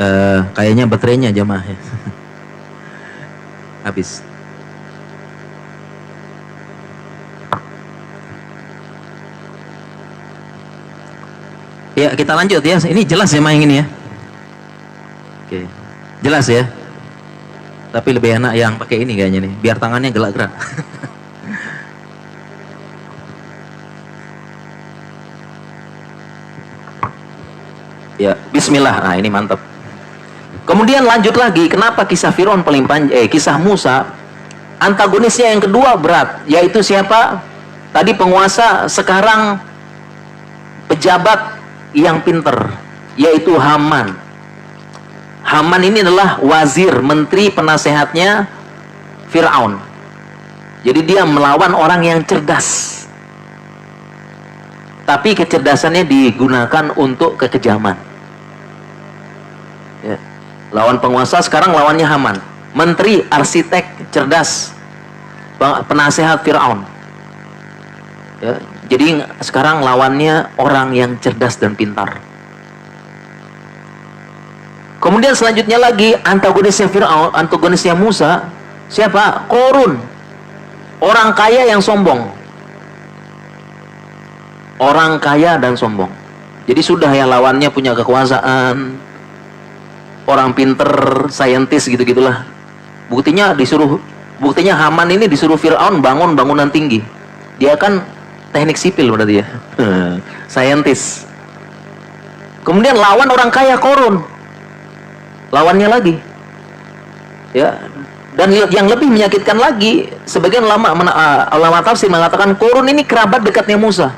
kayaknya baterainya jamaah ya. Habis. Ya, kita lanjut ya. Ini jelas ya main ini ya. Oke. Jelas ya. Tapi lebih enak yang pakai ini kayaknya nih, biar tangannya gerak-gerak. Ya, bismillah. Nah, ini mantap. Kemudian lanjut lagi, kenapa kisah Fir'aun paling panjang, kisah Musa, antagonisnya yang kedua berat, yaitu siapa? Tadi penguasa, sekarang pejabat yang pinter, yaitu Haman. Haman ini adalah wazir, menteri penasehatnya Fir'aun. Jadi dia melawan orang yang cerdas. Tapi kecerdasannya digunakan untuk kekejaman. Ya. Lawan penguasa, sekarang lawannya Haman. menteri, arsitek, cerdas, penasehat Fir'aun. Ya, jadi sekarang lawannya orang yang cerdas dan pintar. Kemudian selanjutnya lagi antagonisnya Fir'aun, antagonisnya Musa, siapa? Qorun, orang kaya yang sombong. Orang kaya dan sombong. Jadi sudah ya, lawannya punya kekuasaan, orang pinter, saintis gitu-gitulah. Buktinya Haman ini disuruh Fir'aun bangun bangunan tinggi. Dia kan teknik sipil berarti ya. Saintis. Kemudian lawan orang kaya, Qorun. Lawannya lagi. Ya. Dan yang lebih menyakitkan lagi, sebagian ulama tafsir mengatakan Qorun ini kerabat dekatnya Musa.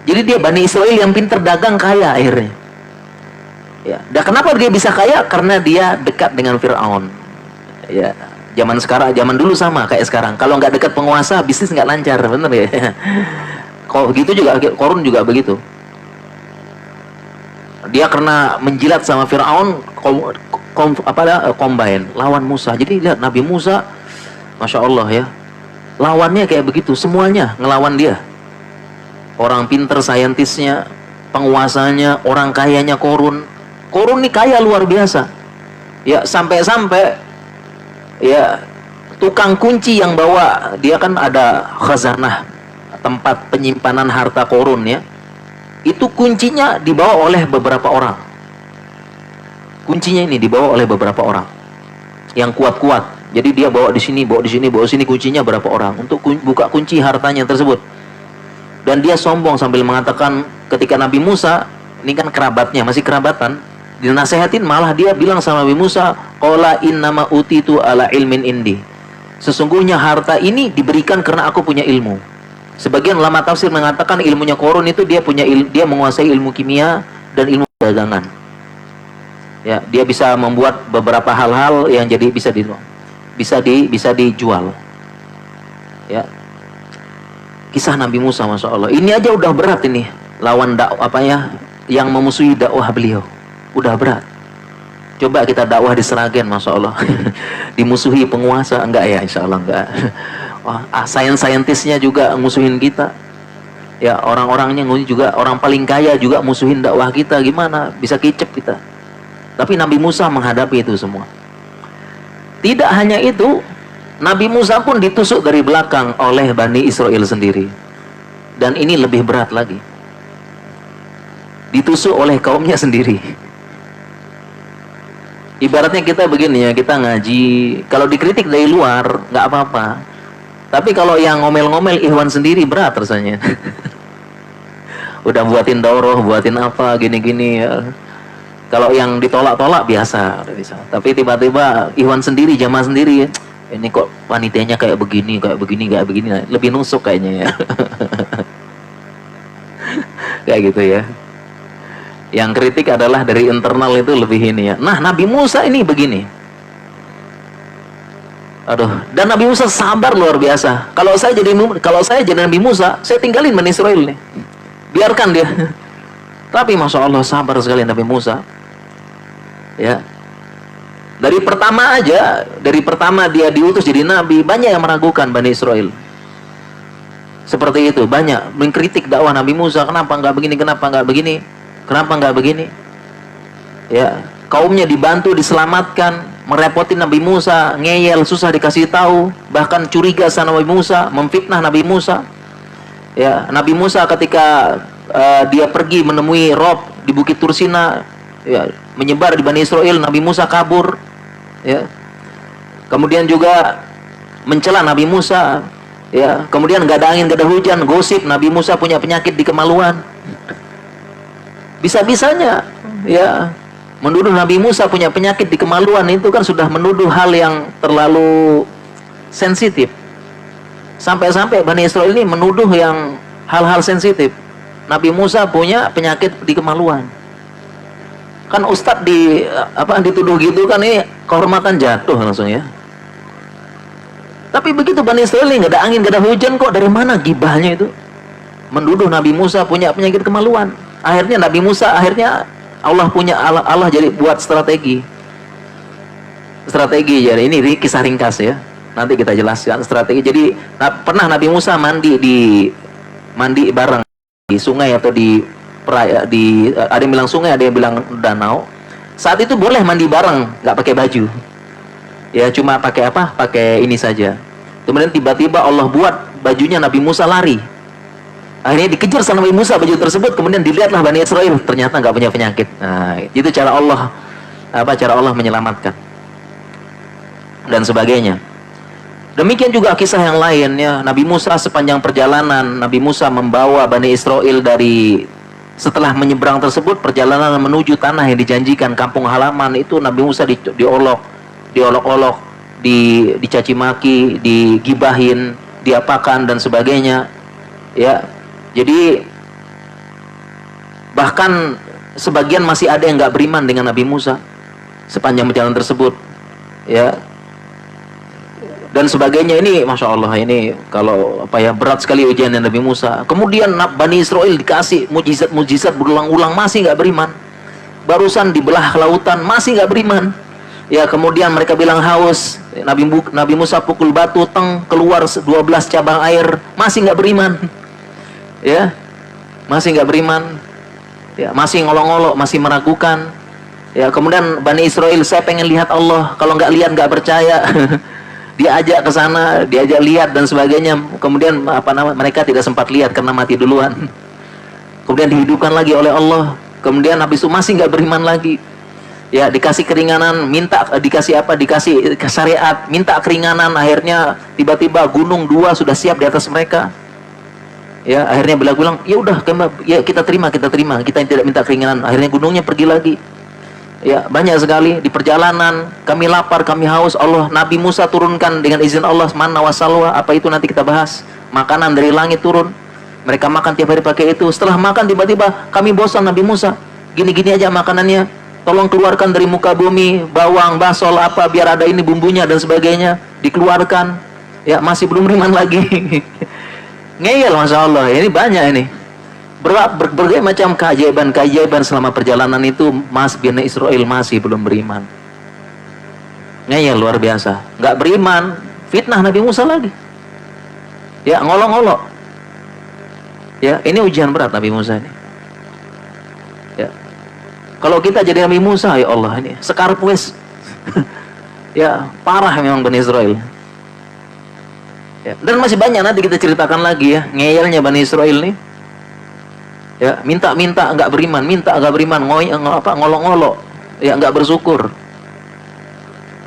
Jadi dia Bani Israel yang pinter dagang, kaya akhirnya. Ya. Dan kenapa dia bisa kaya? Karena dia dekat dengan Fir'aun. Ya. Zaman dulu sama kayak sekarang. Kalau nggak dekat penguasa, bisnis nggak lancar, bener ya. Kok gitu juga, Qorun juga begitu. Dia karena menjilat sama Fir'aun, combine lawan Musa. Jadi lihat Nabi Musa, Masya Allah ya, lawannya kayak begitu, semuanya ngelawan dia. Orang pinter, saintisnya, penguasanya, orang kayanya Qorun. Qorun ini kaya luar biasa. Ya, sampai-sampai ya tukang kunci yang bawa, dia kan ada khazanah, tempat penyimpanan harta Qorun ya. Itu kuncinya dibawa oleh beberapa orang. Kuncinya ini dibawa oleh beberapa orang yang kuat-kuat. Jadi dia bawa di sini, bawa di sini, bawa sini, kuncinya berapa orang untuk buka kunci hartanya tersebut. Dan dia sombong sambil mengatakan, ketika Nabi Musa, ini kan kerabatnya, masih kerabatan, dinasehatin, malah dia bilang sama Nabi Musa, qala innama utitu ala ilmin indi. Sesungguhnya harta ini diberikan karena aku punya ilmu. Sebagian ulama tafsir mengatakan ilmunya Qorun itu dia menguasai ilmu kimia dan ilmu dagangan. Ya, dia bisa membuat beberapa hal-hal yang jadi bisa dijual. Ya. Kisah Nabi Musa, Masya Allah. Ini aja udah berat ini, lawan yang memusuhi dakwah beliau. Udah berat. Coba kita dakwah di Sragen, Masya Allah. Dimusuhi penguasa, enggak ya? Insya Allah enggak. Saintisnya juga musuhin kita. Ya, orang-orangnya juga, orang paling kaya juga musuhin dakwah kita. Gimana? Bisa kicep kita. Tapi Nabi Musa menghadapi itu semua. Tidak hanya itu, Nabi Musa pun ditusuk dari belakang oleh Bani Israel sendiri. Dan ini lebih berat lagi. Ditusuk oleh kaumnya sendiri. Ibaratnya kita begini ya, kita ngaji, kalau dikritik dari luar nggak apa-apa. Tapi kalau yang ngomel-ngomel Ikhwan sendiri berat rasanya. Udah buatin daurah, buatin apa, gini-gini ya. Kalau yang ditolak-tolak biasa. Tapi tiba-tiba Ikhwan sendiri, jamaah sendiri, ini kok panitianya kayak begini, kayak begini, kayak begini. Lebih nusuk kayaknya ya. Kayak gitu ya. Yang kritik adalah dari internal itu lebih ini ya. Nah, Nabi Musa ini begini. Aduh, dan Nabi Musa sabar luar biasa. Kalau saya jadi Nabi Musa, saya tinggalin Bani Israel nih. Biarkan dia. Tapi Masya Allah sabar sekali Nabi Musa. Ya. Dari pertama dia diutus jadi nabi, banyak yang meragukan Bani Israel. Seperti itu, banyak mengkritik dakwah Nabi Musa, kenapa nggak begini, kenapa nggak begini, kenapa nggak begini. Ya, kaumnya dibantu, diselamatkan, merepotin Nabi Musa, ngeyel, susah dikasih tahu, bahkan curiga sama Nabi Musa, memfitnah Nabi Musa. Ya, Nabi Musa ketika dia pergi menemui Rob di Bukit Tursina, ya, menyebar di Bani Israel, Nabi Musa kabur. Ya. Kemudian juga mencela Nabi Musa. Ya, kemudian nggak ada angin, nggak ada hujan, gosip Nabi Musa punya penyakit di kemaluan. Bisa-bisanya, ya, menuduh Nabi Musa punya penyakit di kemaluan itu kan sudah menuduh hal yang terlalu sensitif. Sampai-sampai Bani Israel ini menuduh yang hal-hal sensitif. Nabi Musa punya penyakit di kemaluan. Kan Ustadz dituduh gitu kan, ini kehormatan jatuh langsung ya. Tapi begitu Bani Israel ini nggak ada angin, nggak ada hujan, kok dari mana gibahnya itu? Menuduh Nabi Musa punya penyakit kemaluan. Akhirnya Allah jadi buat strategi. Strategi, jadi ini kisah ringkas ya. Nanti kita jelaskan strategi. Jadi pernah Nabi Musa mandi bareng di sungai atau di peraya, ada yang bilang sungai, ada yang bilang danau. Saat itu boleh mandi bareng, nggak pakai baju. Ya cuma pakai apa? Pakai ini saja. Kemudian tiba-tiba Allah buat bajunya Nabi Musa lari. Akhirnya dikejar sama Nabi Musa baju tersebut. Kemudian dilihatlah Bani Israel, ternyata nggak punya penyakit. Nah, itu cara Allah, cara Allah menyelamatkan dan sebagainya. Demikian juga kisah yang lain ya. Nabi Musa sepanjang perjalanan, Nabi Musa membawa Bani Israel dari setelah menyeberang tersebut, perjalanan menuju tanah yang dijanjikan, kampung halaman itu Nabi Musa diolok-olok, dicaci maki, digibahin, diapakan dan sebagainya. Ya, jadi bahkan sebagian masih ada yang nggak beriman dengan Nabi Musa sepanjang perjalanan tersebut. Ya, dan sebagainya. Ini masya Allah, ini kalau berat sekali ujian Nabi Musa. Kemudian Bani Israel dikasih mujizat berulang-ulang, masih nggak beriman. Barusan dibelah lautan, masih nggak beriman. Ya, kemudian mereka bilang haus, Nabi Musa pukul batu, keluar 12 cabang air, masih nggak beriman. Ya, masih nggak beriman. Ya, masih ngolok-ngolok, masih meragukan. Ya, kemudian Bani Israel, saya pengen lihat Allah, kalau nggak lihat nggak percaya. Diajak ke sana, diajak lihat dan sebagainya. Kemudian mereka tidak sempat lihat karena mati duluan. Kemudian dihidupkan lagi oleh Allah. Kemudian habis itu masih nggak beriman lagi. Ya, dikasih keringanan, dikasih syariat, minta keringanan. Akhirnya tiba-tiba gunung 2 sudah siap di atas mereka. Ya, akhirnya bilang, ya udah, ya kita terima, kita tidak minta keringanan. Akhirnya gunungnya pergi lagi. Ya, banyak sekali di perjalanan, kami lapar, kami haus, Allah, Nabi Musa turunkan dengan izin Allah manna wa salwa. Apa itu nanti kita bahas. Makanan dari langit turun. Mereka makan tiap hari pakai itu. Setelah makan tiba-tiba kami bosan, Nabi Musa. Gini-gini aja makanannya. Tolong keluarkan dari muka bumi bawang, basol, apa biar ada ini bumbunya dan sebagainya. Dikeluarkan. Ya, masih belum beriman lagi. Ngeyel, masya Allah. Ini banyak ini. Berbagai macam keajaiban selama perjalanan itu, Bani Israel masih belum beriman. Ngeyel luar biasa. Nggak beriman, fitnah Nabi Musa lagi. Ya, ngolok-ngolok. Ya, ini ujian berat Nabi Musa ini. Ya. Kalau kita jadi Nabi Musa, ya Allah, ini sekarang wes. Ya, parah memang Bani Israel. Ya, dan masih banyak nanti kita ceritakan lagi ya, ngeyelnya Bani Israel nih. Ya, minta nggak beriman, ngolok-ngolok, ya nggak bersyukur.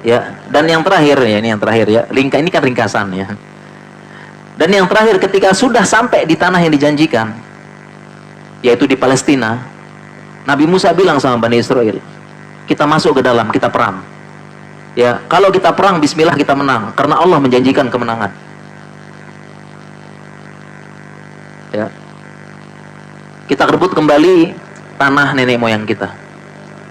Ya, dan yang terakhir ya, ini kan ringkasan ya. Dan yang terakhir, ketika sudah sampai di tanah yang dijanjikan, yaitu di Palestina, Nabi Musa bilang sama Bani Israel, kita masuk ke dalam, kita perang. Ya, kalau kita perang, bismillah kita menang, karena Allah menjanjikan kemenangan. Ya. Kita rebut kembali tanah nenek moyang kita,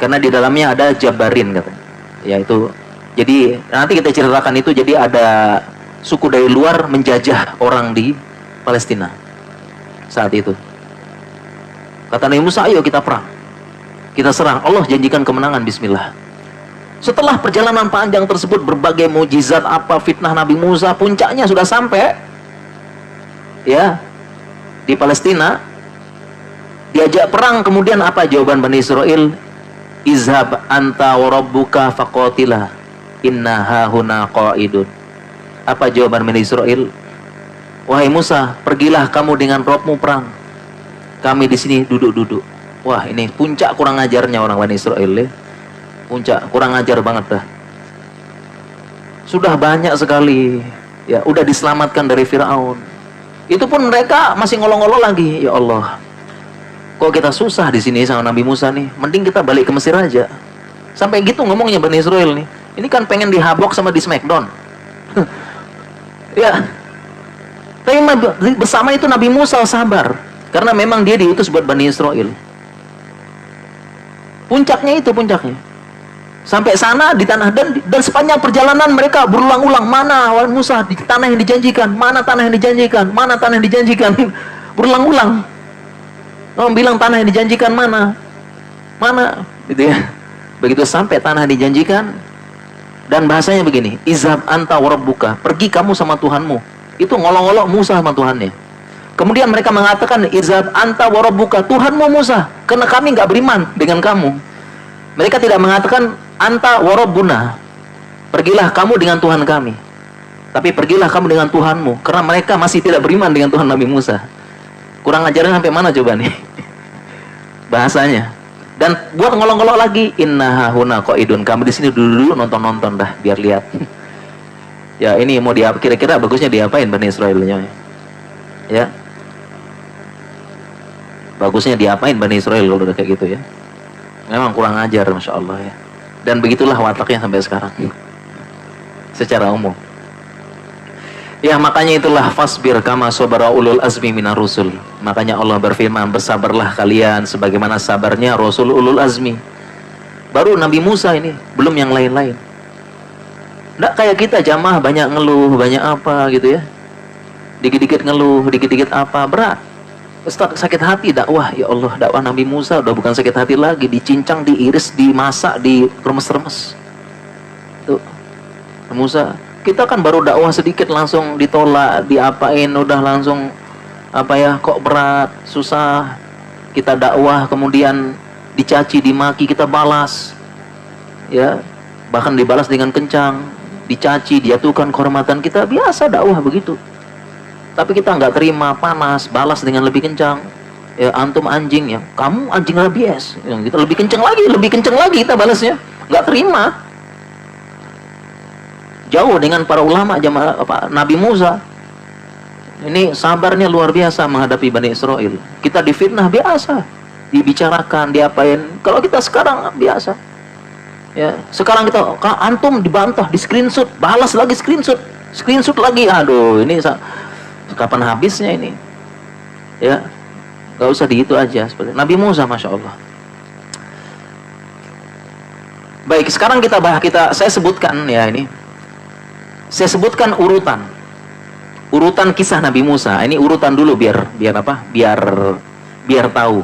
karena di dalamnya ada Jabarin katanya. Yaitu, jadi nanti kita ceritakan itu. Jadi ada suku dari luar menjajah orang di Palestina saat itu. Kata Nabi Musa, ayo kita perang, kita serang. Allah janjikan kemenangan, bismillah. Setelah perjalanan panjang tersebut, berbagai mujizat, fitnah Nabi Musa, puncaknya sudah sampai ya di Palestina. Diajak perang, kemudian apa jawaban Bani Israel? Izhab anta wa rabbuka faqatila inna hahuna qa'idun. Apa jawaban Bani Israel? Wahai Musa, pergilah kamu dengan Rabbmu perang. Kami di sini duduk-duduk. Wah, ini puncak kurang ajarnya orang Bani Israel ya. Puncak kurang ajar banget dah. Sudah banyak sekali ya, udah diselamatkan dari Firaun. Itu pun mereka masih ngolong-ngolong lagi, ya Allah. Kok kita susah di sini sama Nabi Musa nih? Mending kita balik ke Mesir aja. Sampai gitu ngomongnya Bani Israel nih. Ini kan pengen dihabok sama di Smackdown. Ya. Tapi bersama itu Nabi Musa sabar, karena memang dia diutus buat Bani Israel. Puncaknya. Sampai sana di tanah, dan sepanjang perjalanan mereka berulang-ulang, mana Musa di tanah yang dijanjikan, mana tanah yang dijanjikan. Berulang-ulang. Oh, bilang tanah yang dijanjikan mana, gitu ya. Begitu sampai tanah dijanjikan, Dan bahasanya begini, izhab anta wa rabbuka, pergi kamu sama Tuhanmu. Itu ngolok-ngolok Musa sama Tuhannya. Kemudian mereka mengatakan, izhab anta wa rabbuka, Tuhanmu Musa, karena kami nggak beriman dengan kamu. Mereka tidak mengatakan anta wa rabbuna, pergilah kamu dengan Tuhan kami. Tapi pergilah kamu dengan Tuhanmu, karena mereka masih tidak beriman dengan Tuhan Nabi Musa. Kurang ajarnya sampai mana coba nih bahasanya. Dan buat ngolong-ngolong lagi, inna hahuna qaidun, kamu di sini dulu nonton-nonton dah biar lihat. Ya ini mau kira-kira bagusnya diapain Bani Israilnya? Ya, bagusnya diapain Bani Israel kalau udah kayak gitu ya? Memang kurang ajar, masya Allah ya. Dan begitulah wataknya sampai sekarang secara umum. Ya makanya itulah fasbir kama sabara ulul azmi minar rusul. Makanya Allah berfirman, bersabarlah kalian sebagaimana sabarnya Rasul ulul azmi. Baru Nabi Musa ini, belum yang lain-lain. Nggak kayak kita jamaah banyak ngeluh, banyak apa gitu ya. Dikit-dikit ngeluh, dikit-dikit apa, berat. Sakit hati dakwah, ya Allah, dakwah Nabi Musa udah bukan sakit hati lagi, dicincang, diiris, dimasak, diremes-remes. Tuh, Musa. Kita kan baru dakwah sedikit langsung ditolak, diapain, udah langsung apa ya, kok berat, susah. Kita dakwah kemudian dicaci, dimaki, kita balas. Ya, bahkan dibalas dengan kencang, dicaci, dijatuhkan kehormatan kita, biasa dakwah begitu. Tapi kita nggak terima, panas, balas dengan lebih kencang. Ya, antum anjing ya, kamu anjing rabies. Yang kita lebih kencang lagi kita balasnya. Nggak terima. Jauh dengan para ulama jamaah Nabi Musa. Ini sabarnya luar biasa menghadapi Bani Israel. Kita difitnah biasa, dibicarakan, diapain. Kalau kita sekarang biasa. Ya, sekarang kita antum dibantah, di screenshot, balas lagi screenshot lagi. Aduh, ini kapan habisnya ini? Ya, nggak usah gitu aja seperti Nabi Musa, masya Allah. Baik, sekarang saya sebutkan ya ini. Saya sebutkan urutan kisah Nabi Musa. Ini urutan dulu biar apa? Biar tahu.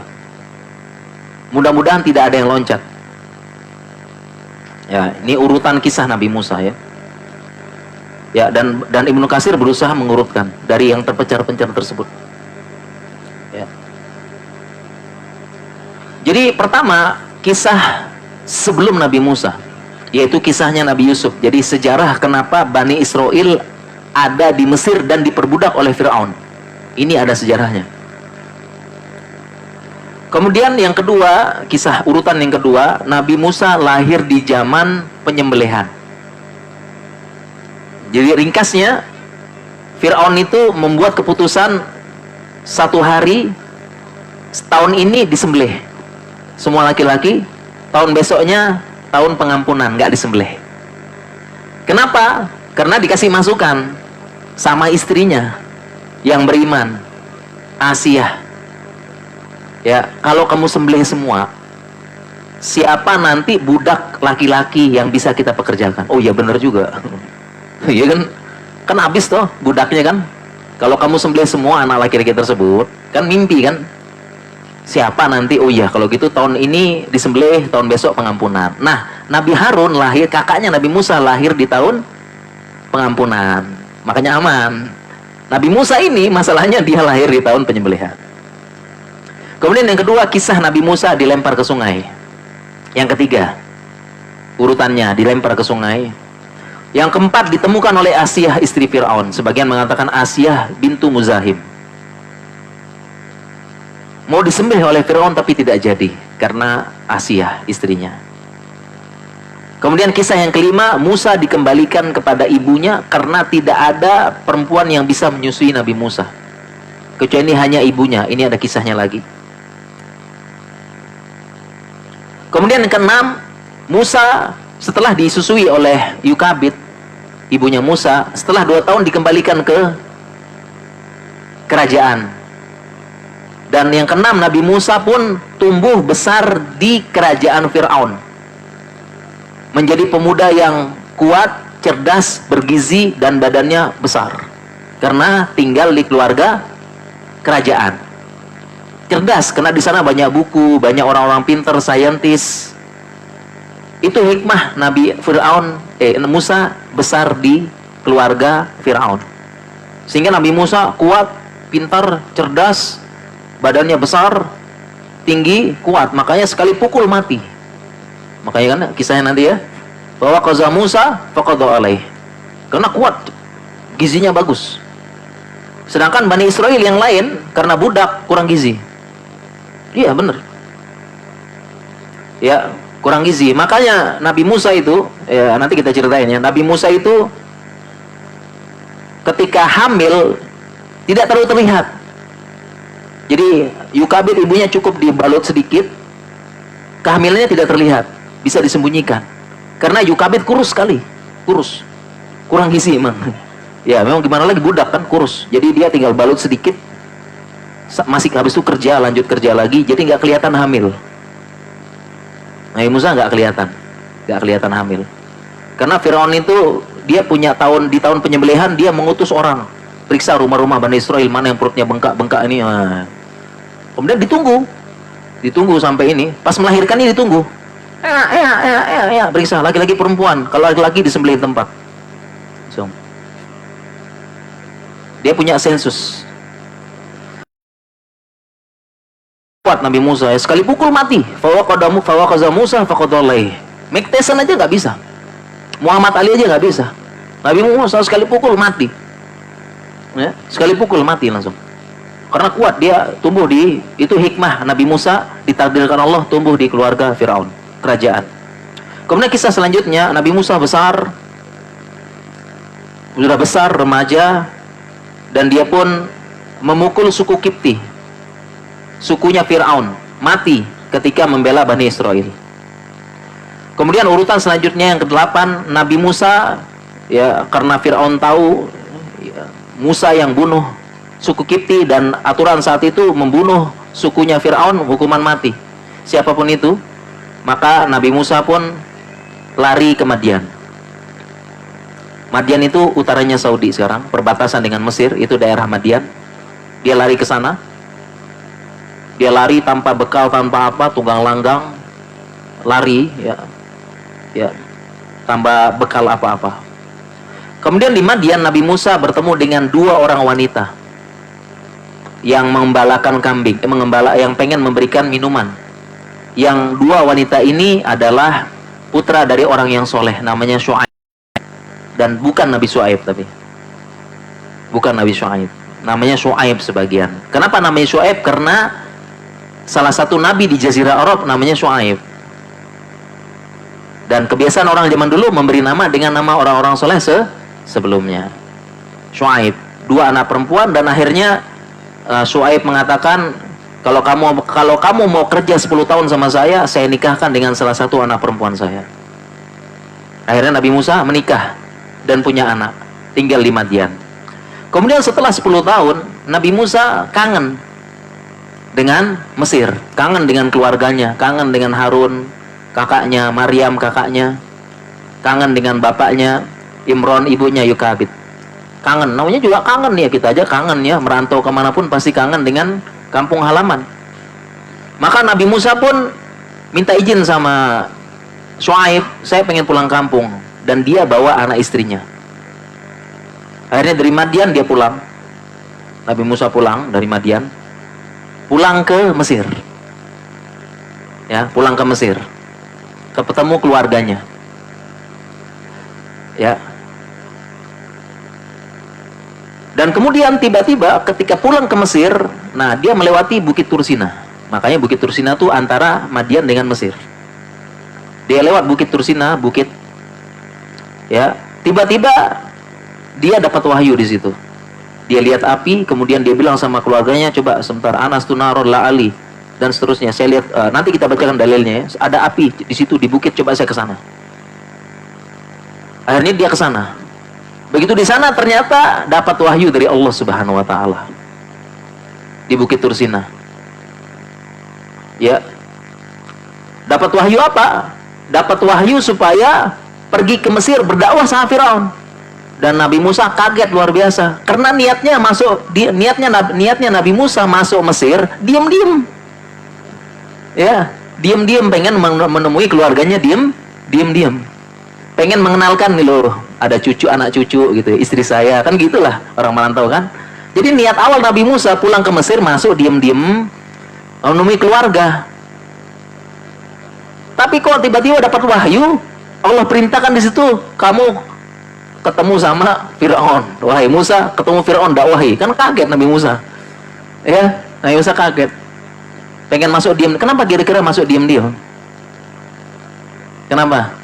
Mudah-mudahan tidak ada yang loncat. Ya, ini urutan kisah Nabi Musa ya. Ya, dan Ibnu Katsir berusaha mengurutkan dari yang terpencar-pencar tersebut. Ya. Jadi pertama, kisah sebelum Nabi Musa, yaitu kisahnya Nabi Yusuf. Jadi sejarah kenapa Bani Israel ada di Mesir dan diperbudak oleh Fir'aun. Ini ada sejarahnya. Kemudian yang kedua, kisah urutan yang kedua, Nabi Musa lahir di zaman penyembelihan. Jadi ringkasnya, Fir'aun itu membuat keputusan satu hari, tahun ini disembelih semua laki-laki, tahun besoknya tahun pengampunan, nggak disembelih. Kenapa? Karena dikasih masukan sama istrinya yang beriman, Asiyah. Ya, kalau kamu sembelih semua, siapa nanti budak laki-laki yang bisa kita pekerjakan? Oh iya benar juga. Iya kan habis toh budaknya kan. Kalau kamu sembelih semua anak laki-laki tersebut, kan mimpi kan. Siapa nanti? Oh iya, kalau gitu tahun ini disembelih, tahun besok pengampunan. Nah, Nabi Harun lahir, kakaknya Nabi Musa lahir di tahun pengampunan. Makanya aman. Nabi Musa ini masalahnya dia lahir di tahun penyembelihan. Kemudian yang kedua, kisah Nabi Musa dilempar ke sungai. Yang ketiga, urutannya dilempar ke sungai. Yang keempat, ditemukan oleh Asiyah istri Fir'aun. Sebagian mengatakan Asiyah bintu Muzahim. Mau disembelih oleh Fir'aun tapi tidak jadi karena Asiyah istrinya. Kemudian kisah yang kelima, Musa dikembalikan kepada ibunya karena tidak ada perempuan yang bisa menyusui Nabi Musa kecuali ini hanya ibunya. Ini ada kisahnya lagi. Kemudian yang keenam, Musa setelah disusui oleh Yukabit, ibunya Musa, setelah 2 tahun dikembalikan ke kerajaan. Dan yang keenam, Nabi Musa pun tumbuh besar di kerajaan Fir'aun. Menjadi pemuda yang kuat, cerdas, bergizi, dan badannya besar. Karena tinggal di keluarga kerajaan. Cerdas, karena di sana banyak buku, banyak orang-orang pintar, saintis. Itu hikmah Nabi Fir'aun, Musa besar di keluarga Firaun. Sehingga Nabi Musa kuat, pintar, cerdas, badannya besar, tinggi, kuat. Makanya sekali pukul mati. Makanya kan kisahnya nanti ya. Bahwa qaza Musa faqada alaih. Karena kuat, gizinya bagus. Sedangkan Bani Israel yang lain karena budak kurang gizi. Iya benar. Ya, kurang gizi. Makanya Nabi Musa itu, ya nanti kita ceritain ya. Nabi Musa itu ketika hamil tidak terlalu terlihat. Jadi Yukabid ibunya cukup dibalut sedikit, kehamilannya tidak terlihat, bisa disembunyikan. Karena Yukabid kurus sekali, kurus, kurang gizi emang. Ya memang gimana lagi, budak kan kurus. Jadi dia tinggal balut sedikit, masih habis itu kerja, lanjut kerja lagi, jadi nggak kelihatan hamil. Nabi Musa nggak kelihatan hamil. Karena Firaun itu dia punya di tahun penyembelihan dia mengutus orang periksa rumah-rumah Bani Israel mana yang perutnya bengkak-bengkak ini. Nah. Kemudian ditunggu sampai ini, pas melahirkan ini ditunggu. Periksa laki-laki perempuan. Kalau laki-laki disembelih tempat. So. Dia punya sensus. Kuat Nabi Musa, sekali pukul mati. Fawaqaza Musa faqada alaih. Mike Tyson aja nggak bisa. Muhammad Ali aja nggak bisa. Nabi Musa sekali pukul mati. Ya, sekali pukul mati langsung. Karena kuat, dia tumbuh itu hikmah Nabi Musa ditakdirkan Allah tumbuh di keluarga Firaun, kerajaan. Kemudian kisah selanjutnya, Nabi Musa sudah besar, remaja, dan dia pun memukul suku Kipti, sukunya Firaun, mati ketika membela Bani Israel. Kemudian urutan selanjutnya yang ke-8, Nabi Musa, ya karena Firaun tahu ya, Musa yang bunuh suku Kipti, dan aturan saat itu membunuh sukunya Firaun hukuman mati, siapapun itu. Maka Nabi Musa pun lari ke Madian. Madian itu utaranya Saudi sekarang, perbatasan dengan Mesir, itu daerah Madian. Dia lari ke sana. Dia lari tanpa bekal, tanpa apa, tunggang langgang, lari ya tanpa bekal apa-apa. Kemudian di Madian Nabi Musa bertemu dengan 2 orang wanita yang mengembalakan kambing, yang pengen memberikan minuman. Yang 2 wanita ini adalah putra dari orang yang soleh, namanya Syuaib. Dan bukan Nabi Syuaib, tapi bukan Nabi Syuaib, namanya Syuaib sebagian. Kenapa namanya Syuaib? Karena salah satu nabi di Jazirah Arab namanya Syuaib. Dan kebiasaan orang zaman dulu memberi nama dengan nama orang-orang soleh sebelumnya. Syuaib, 2 anak perempuan, dan akhirnya Syuaib mengatakan, kalau kamu mau kerja 10 tahun sama saya nikahkan dengan salah satu anak perempuan saya. Akhirnya Nabi Musa menikah dan punya anak, tinggal di Madian. Kemudian setelah 10 tahun, Nabi Musa kangen dengan Mesir, kangen dengan keluarganya, kangen dengan Harun, kakaknya, Maryam kakaknya, kangen dengan bapaknya, Imron, ibunya Yukabid. Kangen, namanya juga kangen ya, kita aja kangen ya, merantau kemanapun pasti kangen dengan kampung halaman. Maka Nabi Musa pun minta izin sama Syuaib, saya pengen pulang kampung. Dan dia bawa anak istrinya. Akhirnya dari Madian dia pulang. Nabi Musa pulang dari Madian, pulang ke Mesir. Ya, pulang ke Mesir. Ketemu keluarganya. Ya. Dan kemudian tiba-tiba ketika pulang ke Mesir, nah dia melewati Bukit Tursina. Makanya Bukit Tursina itu antara Madian dengan Mesir. Dia lewat Bukit Tursina, ya, tiba-tiba dia dapat wahyu di situ. Dia lihat api, kemudian dia bilang sama keluarganya, coba sebentar, anas tunarul la ali, dan seterusnya. Saya lihat, nanti kita bacakan dalilnya ya. Ada api di situ di bukit, coba saya ke sana. Akhirnya dia ke sana. Begitu di sana ternyata dapat wahyu dari Allah Subhanahu wa taala. Di Bukit Tursina. Ya. Dapat wahyu apa? Dapat wahyu supaya pergi ke Mesir berdakwah sama Firaun. Dan Nabi Musa kaget luar biasa karena niatnya Nabi Musa masuk Mesir diam-diam. Ya, diam-diam pengen menemui keluarganya diam-diam. pengen mengenalkan nih loh, ada cucu, anak cucu gitu, istri saya, kan gitulah orang merantau kan. Jadi niat awal Nabi Musa pulang ke Mesir, masuk diem-diem menemui keluarga. Tapi kok tiba-tiba dapat wahyu, Allah perintahkan di situ, kamu ketemu sama Fir'aun. Wahai Musa, ketemu Fir'aun, dakwahi. Kan kaget Nabi Musa. Ya, Nabi Musa kaget. Pengen masuk diem. Kenapa kira-kira masuk diem-diem? Kenapa?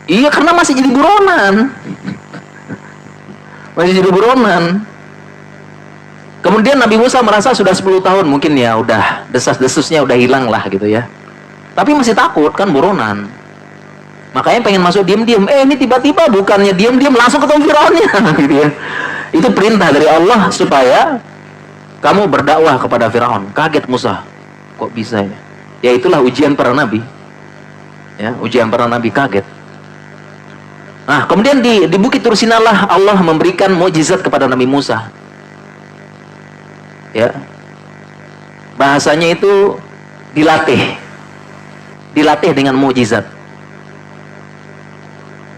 Iya, karena masih jadi buronan. Masih jadi buronan. Kemudian Nabi Musa merasa sudah 10 tahun mungkin ya, udah desas-desusnya udah hilang lah gitu ya. Tapi masih takut kan, buronan. Makanya pengen masuk diem-diem. Ini tiba-tiba bukannya diem-diem langsung ketemu Firaunnya gitu ya. Itu perintah dari Allah supaya kamu berdakwah kepada Firaun. Kaget Musa. Kok bisa ya? Ya itulah ujian para nabi. Ya, ujian para nabi, kaget. Nah, kemudian di Bukit Tur Sina lah Allah memberikan mukjizat kepada Nabi Musa. Ya. Bahasanya itu dilatih. Dilatih dengan mukjizat.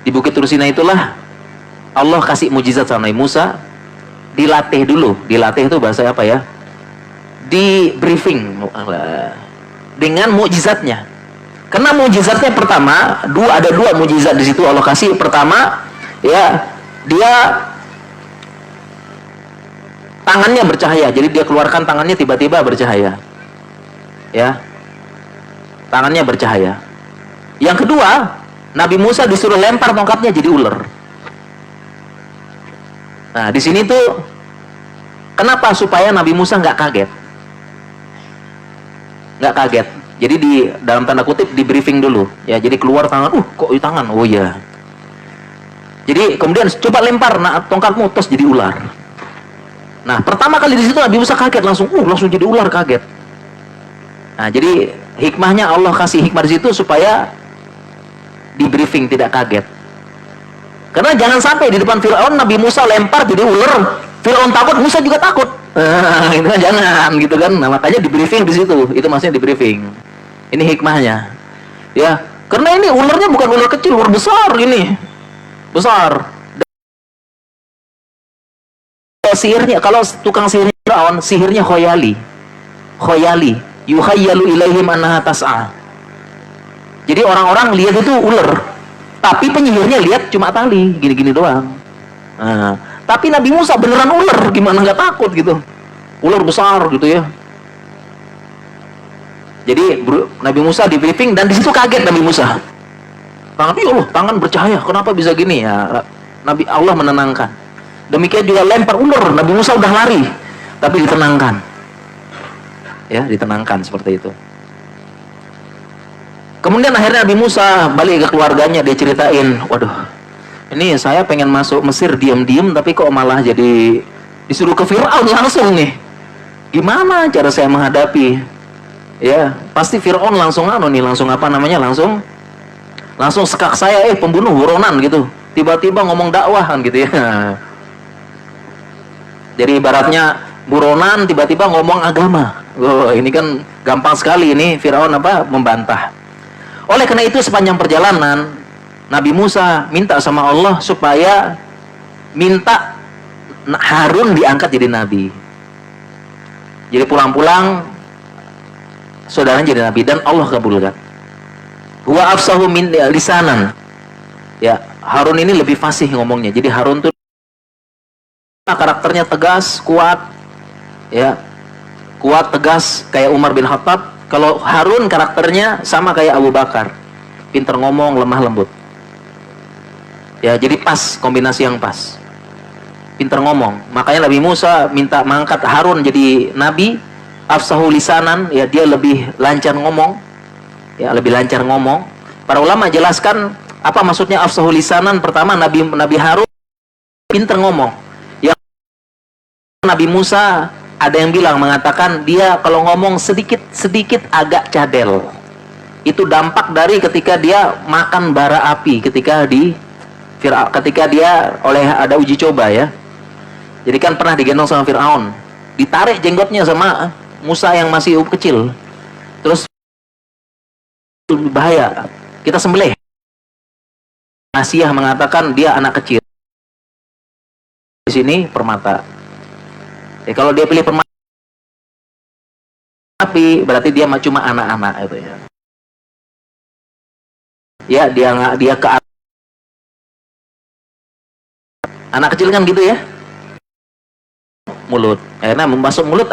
Di Bukit Tur Sina itulah Allah kasih mukjizat sama Nabi Musa. Dilatih dulu. Dilatih itu bahasa apa ya? Di briefing dengan mukjizatnya. Karena mukjizatnya pertama, ada dua mukjizat di situ Allah kasih. Pertama, ya, dia tangannya bercahaya. Jadi dia keluarkan tangannya tiba-tiba bercahaya. Ya. Tangannya bercahaya. Yang kedua, Nabi Musa disuruh lempar tongkatnya jadi ular. Nah, di sini tuh kenapa supaya Nabi Musa nggak kaget? Nggak kaget. Jadi di dalam tanda kutip di briefing dulu. Ya, jadi keluar tangan, kok di tangan? Oh iya. Jadi kemudian coba lempar, nah tongkatmu terus jadi ular. Nah, pertama kali di situ Nabi Musa kaget langsung jadi ular, kaget. Nah, jadi hikmahnya Allah kasih hikmah di situ supaya di briefing tidak kaget. Karena jangan sampai di depan Firaun Nabi Musa lempar jadi ular, Firaun takut, Musa juga takut. Itu kan jangan gitu kan. Nah, makanya di briefing di situ. Itu maksudnya di briefing. Ini hikmahnya. Ya, karena ini ularnya bukan ular kecil, ular besar gini. Besar. Sihirnya, kalau tukang sihirnya Firaun, sihirnya khoyali. Khoyali, yukhayyalu ilaihim annaha tas'a. Jadi orang-orang lihat itu ular, tapi penyihirnya lihat cuma tali, gini-gini doang. Nah, tapi Nabi Musa beneran ular, gimana nggak takut gitu? Ular besar gitu ya. Jadi Nabi Musa di briefing dan di situ kaget Nabi Musa. Tangan, ya Allah, tangan bercahaya, kenapa bisa gini ya? Nabi Allah menenangkan. Demikian juga lempar ular, Nabi Musa udah lari, tapi ditenangkan. Ya, ditenangkan seperti itu. Kemudian akhirnya Nabi Musa balik ke keluarganya, dia ceritain, waduh, ini saya pengen masuk Mesir diam-diam, tapi kok malah jadi disuruh ke Fir'aun langsung nih. Gimana cara saya menghadapi? Ya, pasti Fir'aun langsung langsung apa namanya, langsung sekak saya, pembunuh, buronan gitu. Tiba-tiba ngomong dakwahan gitu ya. Jadi ibaratnya buronan tiba-tiba ngomong agama. Ini kan gampang sekali ini Fir'aun membantah. Oleh karena itu sepanjang perjalanan Nabi Musa minta sama Allah supaya minta Harun diangkat jadi nabi. Jadi pulang-pulang saudaranya jadi nabi dan Allah kabulkan. Wa afsahu min lisanan. Ya, Harun ini lebih fasih ngomongnya. Jadi Harun tuh karakternya tegas, kuat. Ya. Kuat, tegas kayak Umar bin Khattab. Kalau Harun karakternya sama kayak Abu Bakar. Pinter ngomong, lemah lembut. Ya, jadi pas, kombinasi yang pas. Pinter ngomong. Makanya Nabi Musa minta mengangkat Harun jadi nabi. Afsahu lisanan, ya dia lebih lancar ngomong. Ya, lebih lancar ngomong. Para ulama jelaskan apa maksudnya afsahu lisanan. Pertama, Nabi Harun pinter ngomong. Yang Nabi Musa ada yang mengatakan dia kalau ngomong sedikit agak cadel. Itu dampak dari ketika dia makan bara api ketika dia ada uji coba ya. Jadi kan pernah digendong sama Fir'aun, ditarik jenggotnya sama Musa yang masih kecil. Terus bahaya, kita sembelih. Nasiyah mengatakan dia anak kecil. Di sini permata. Kalau dia pilih permata api, berarti dia cuma anak-anak itu ya. Ya, dia ke anak kecil kan gitu ya. Mulut. Karena masuk mulut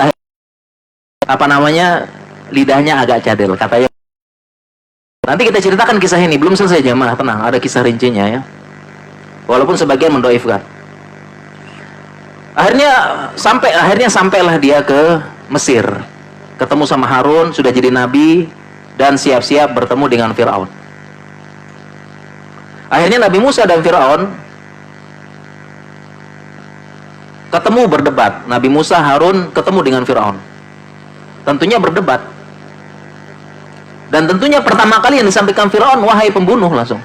apa namanya? Lidahnya agak cadel katanya. Nanti kita ceritakan kisah ini, belum selesai jemaah, tenang, ada kisah rincinya ya. Walaupun sebagian mendoifkan. Akhirnya sampailah dia ke Mesir. Ketemu sama Harun, sudah jadi nabi dan siap-siap bertemu dengan Firaun. Akhirnya Nabi Musa dan Firaun ketemu berdebat. Nabi Musa, Harun ketemu dengan Firaun. Tentunya berdebat. Dan tentunya pertama kali yang disampaikan Firaun, wahai pembunuh, langsung.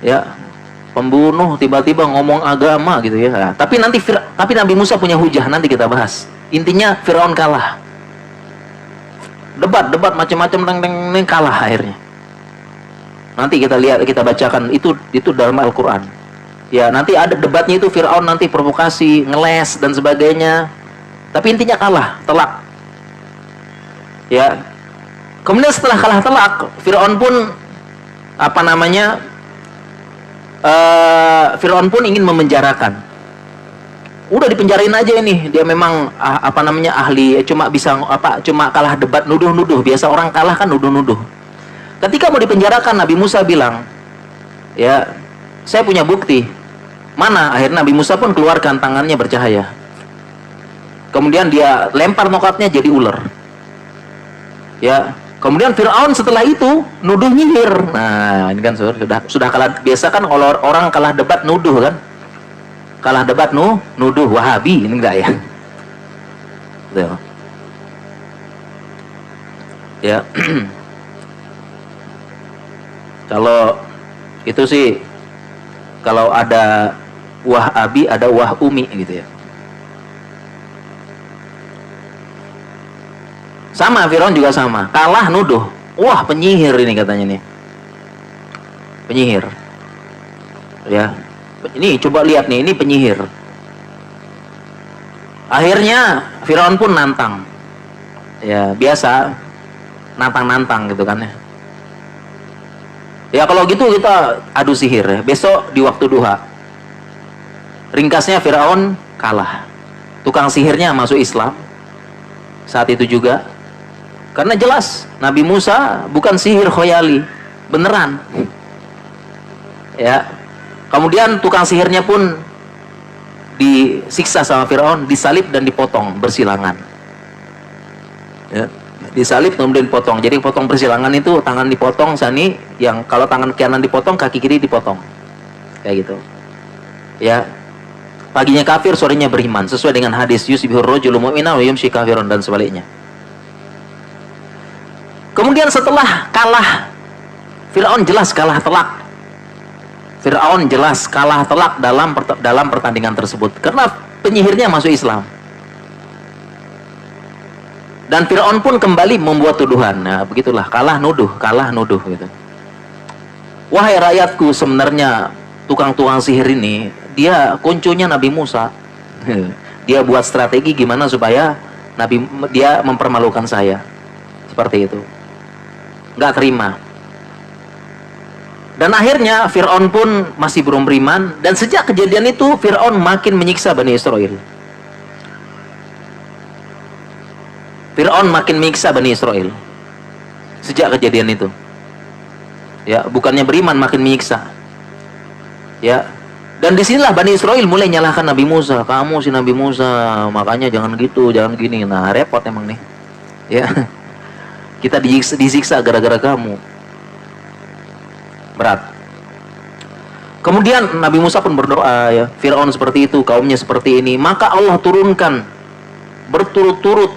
Ya, pembunuh tiba-tiba ngomong agama gitu ya. Nah, tapi Nabi Musa punya hujah, nanti kita bahas. Intinya Firaun kalah. Debat macam-macam kalah akhirnya. Nanti kita lihat, kita bacakan itu dalam Al-Qur'an. Ya, nanti ada debatnya itu Firaun nanti provokasi, ngeles dan sebagainya. Tapi intinya kalah, telak. Ya. Kemudian setelah kalah telak, Firaun pun Firaun pun ingin memenjarakan. Udah dipenjarain aja ini. Dia memang ahli, cuma kalah debat, nuduh-nuduh. Biasa orang kalah kan nuduh-nuduh. Ketika mau dipenjarakan, Nabi Musa bilang, ya, saya punya bukti. Mana? Akhirnya Nabi Musa pun keluarkan tangannya bercahaya. Kemudian dia lempar tongkatnya jadi ular. Ya, kemudian Firaun setelah itu nuduh nyihir. Nah, ini kan sudah kalah. Biasa kan kalau orang kalah debat nuduh kan? Kalah debat nuduh Wahabi, ini enggak ya? Betul. Ya. Kalau itu sih, kalau ada Wahabi ada Wahumi gitu ya. Sama, Firaun juga sama. Kalah nuduh. Wah, penyihir ini katanya nih. Penyihir. Ya. Ini coba lihat nih, ini penyihir. Akhirnya Firaun pun nantang. Ya, biasa nantang-nantang gitu kan ya. Ya kalau gitu kita adu sihir ya. Besok di waktu duha. Ringkasnya Firaun kalah. Tukang sihirnya masuk Islam. Saat itu juga. Karena jelas Nabi Musa bukan sihir khoyali, beneran. Ya. Kemudian tukang sihirnya pun disiksa sama Firaun, disalib dan dipotong bersilangan. Ya. Disalib kemudian dipotong. Jadi potong bersilangan itu tangan dipotong, sani yang kalau tangan kanan dipotong, kaki kiri dipotong. Kayak gitu. Ya. Paginya kafir, sorenya beriman, sesuai dengan hadis yusbihur rajulu mu'minan wa yumsi kafirun dan sebaliknya. Kemudian setelah kalah, Firaun jelas kalah telak. Firaun jelas kalah telak dalam pertandingan tersebut karena penyihirnya masuk Islam. Dan Firaun pun kembali membuat tuduhan. Nah, begitulah, kalah nuduh gitu. Wahai rakyatku, sebenarnya tukang-tukang sihir ini dia kuncunya Nabi Musa. Dia buat strategi gimana supaya dia mempermalukan saya. Seperti itu. Nggak terima. Dan akhirnya Fir'aun pun masih belum beriman. Dan sejak kejadian itu Fir'aun makin menyiksa Bani Israel. Fir'aun makin menyiksa Bani Israel sejak kejadian itu. Ya, bukannya beriman, makin menyiksa. Ya. Dan disinilah Bani Israel mulai nyalahkan Nabi Musa. Kamu si Nabi Musa, makanya jangan gitu, jangan gini. Nah, repot emang nih. Ya. Kita disiksa gara-gara kamu. Berat. Kemudian Nabi Musa pun berdoa, ya, Fir'aun seperti itu, kaumnya seperti ini, maka Allah turunkan berturut-turut,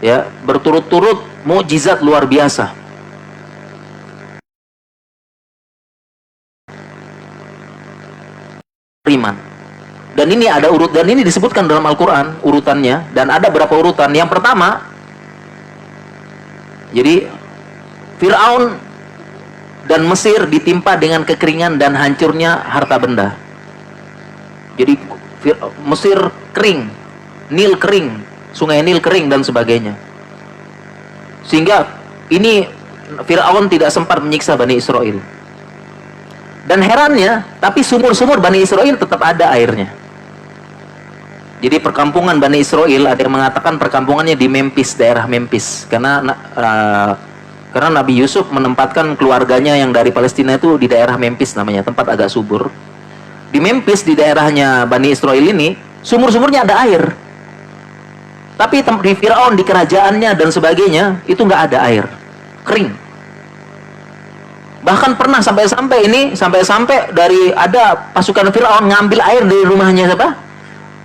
ya, berturut-turut mukjizat luar biasa. Iman. Dan ini ada dan ini disebutkan dalam Al-Qur'an urutannya, dan ada berapa urutan. Yang pertama, jadi Fir'aun dan Mesir ditimpa dengan kekeringan dan hancurnya harta benda. Jadi Mesir kering, Nil kering, sungai Nil kering dan sebagainya. Sehingga ini Fir'aun tidak sempat menyiksa Bani Israel. Dan herannya, tapi sumur-sumur Bani Israel tetap ada airnya. Jadi perkampungan Bani Israel, ada yang mengatakan perkampungannya di Memphis, daerah Memphis, karena Nabi Yusuf menempatkan keluarganya yang dari Palestina itu di daerah Memphis namanya, tempat agak subur. Di Memphis, di daerahnya Bani Israel ini, sumur-sumurnya ada air. Tapi di Fir'aun, di kerajaannya dan sebagainya, itu nggak ada air, kering. Bahkan pernah sampai dari ada pasukan Fir'aun ngambil air dari rumahnya siapa?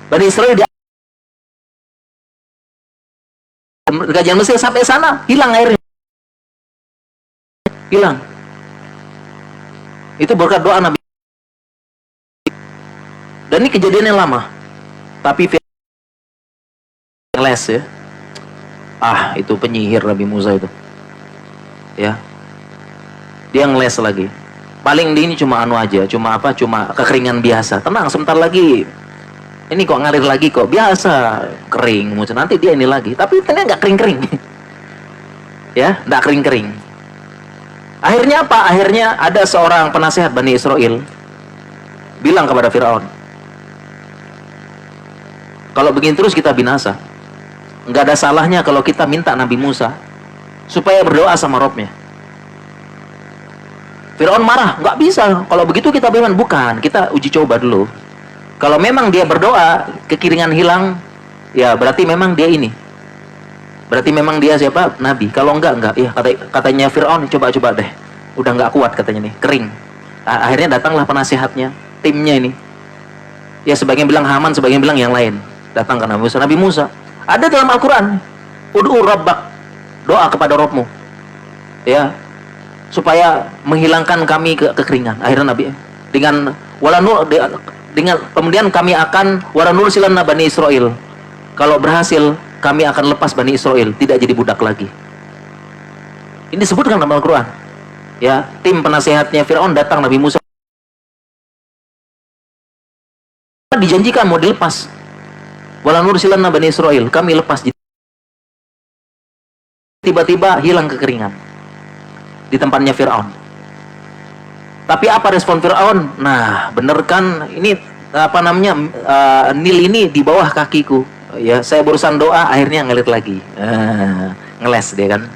Bani Israel di kerajaan Mesir, sampai sana hilang airnya, hilang. Itu berkat doa Nabi. Dan ini kejadiannya lama, tapi les ya. Itu penyihir Nabi Musa itu, ya. Dia ngeles lagi. Paling di ini cuma aja, cuma kekeringan biasa. Tenang, sebentar lagi. Ini kok ngalir lagi kok, biasa kering, nanti dia ini lagi. Tapi ternyata nggak kering-kering, ya, nggak kering-kering. Akhirnya apa? Akhirnya ada seorang penasehat Bani Israel bilang kepada Fir'aun, kalau begini terus kita binasa. Nggak ada salahnya kalau kita minta Nabi Musa supaya berdoa sama Robnya. Fir'aun marah, nggak bisa. Kalau begitu kita bagaimana? Bukan, kita uji coba dulu. Kalau memang dia berdoa, kekeringan hilang, ya berarti memang dia ini. Berarti memang dia siapa? Nabi. Kalau enggak. Ya katanya Fir'aun, coba deh. Udah nggak kuat katanya nih, kering. Akhirnya datanglah penasehatnya, timnya ini. Ya sebagian bilang Haman, sebagian bilang yang lain. Datang ke Nabi Musa. Nabi Musa, ada dalam Al-Quran, ud'u rabbak, doa kepada Rabbmu, ya, supaya menghilangkan kami kekeringan. Akhirnya Nabi dengan kemudian kami akan waranursilanna Bani Israel. Kalau berhasil, kami akan lepas Bani Israel, tidak jadi budak lagi. Ini disebutkan dalam Al-Quran. Ya, tim penasehatnya Fir'aun datang Nabi Musa. Dijanjikan mau dilepas. Waranursilanna Bani Israel, kami lepas. Tiba-tiba hilang kekeringan di tempatnya Fir'aun. Tapi apa respon Fir'aun? Nah, bener kan ini Nil ini di bawah kakiku. Ya, saya berusaha doa, akhirnya ngelit lagi. Ngeles dia kan.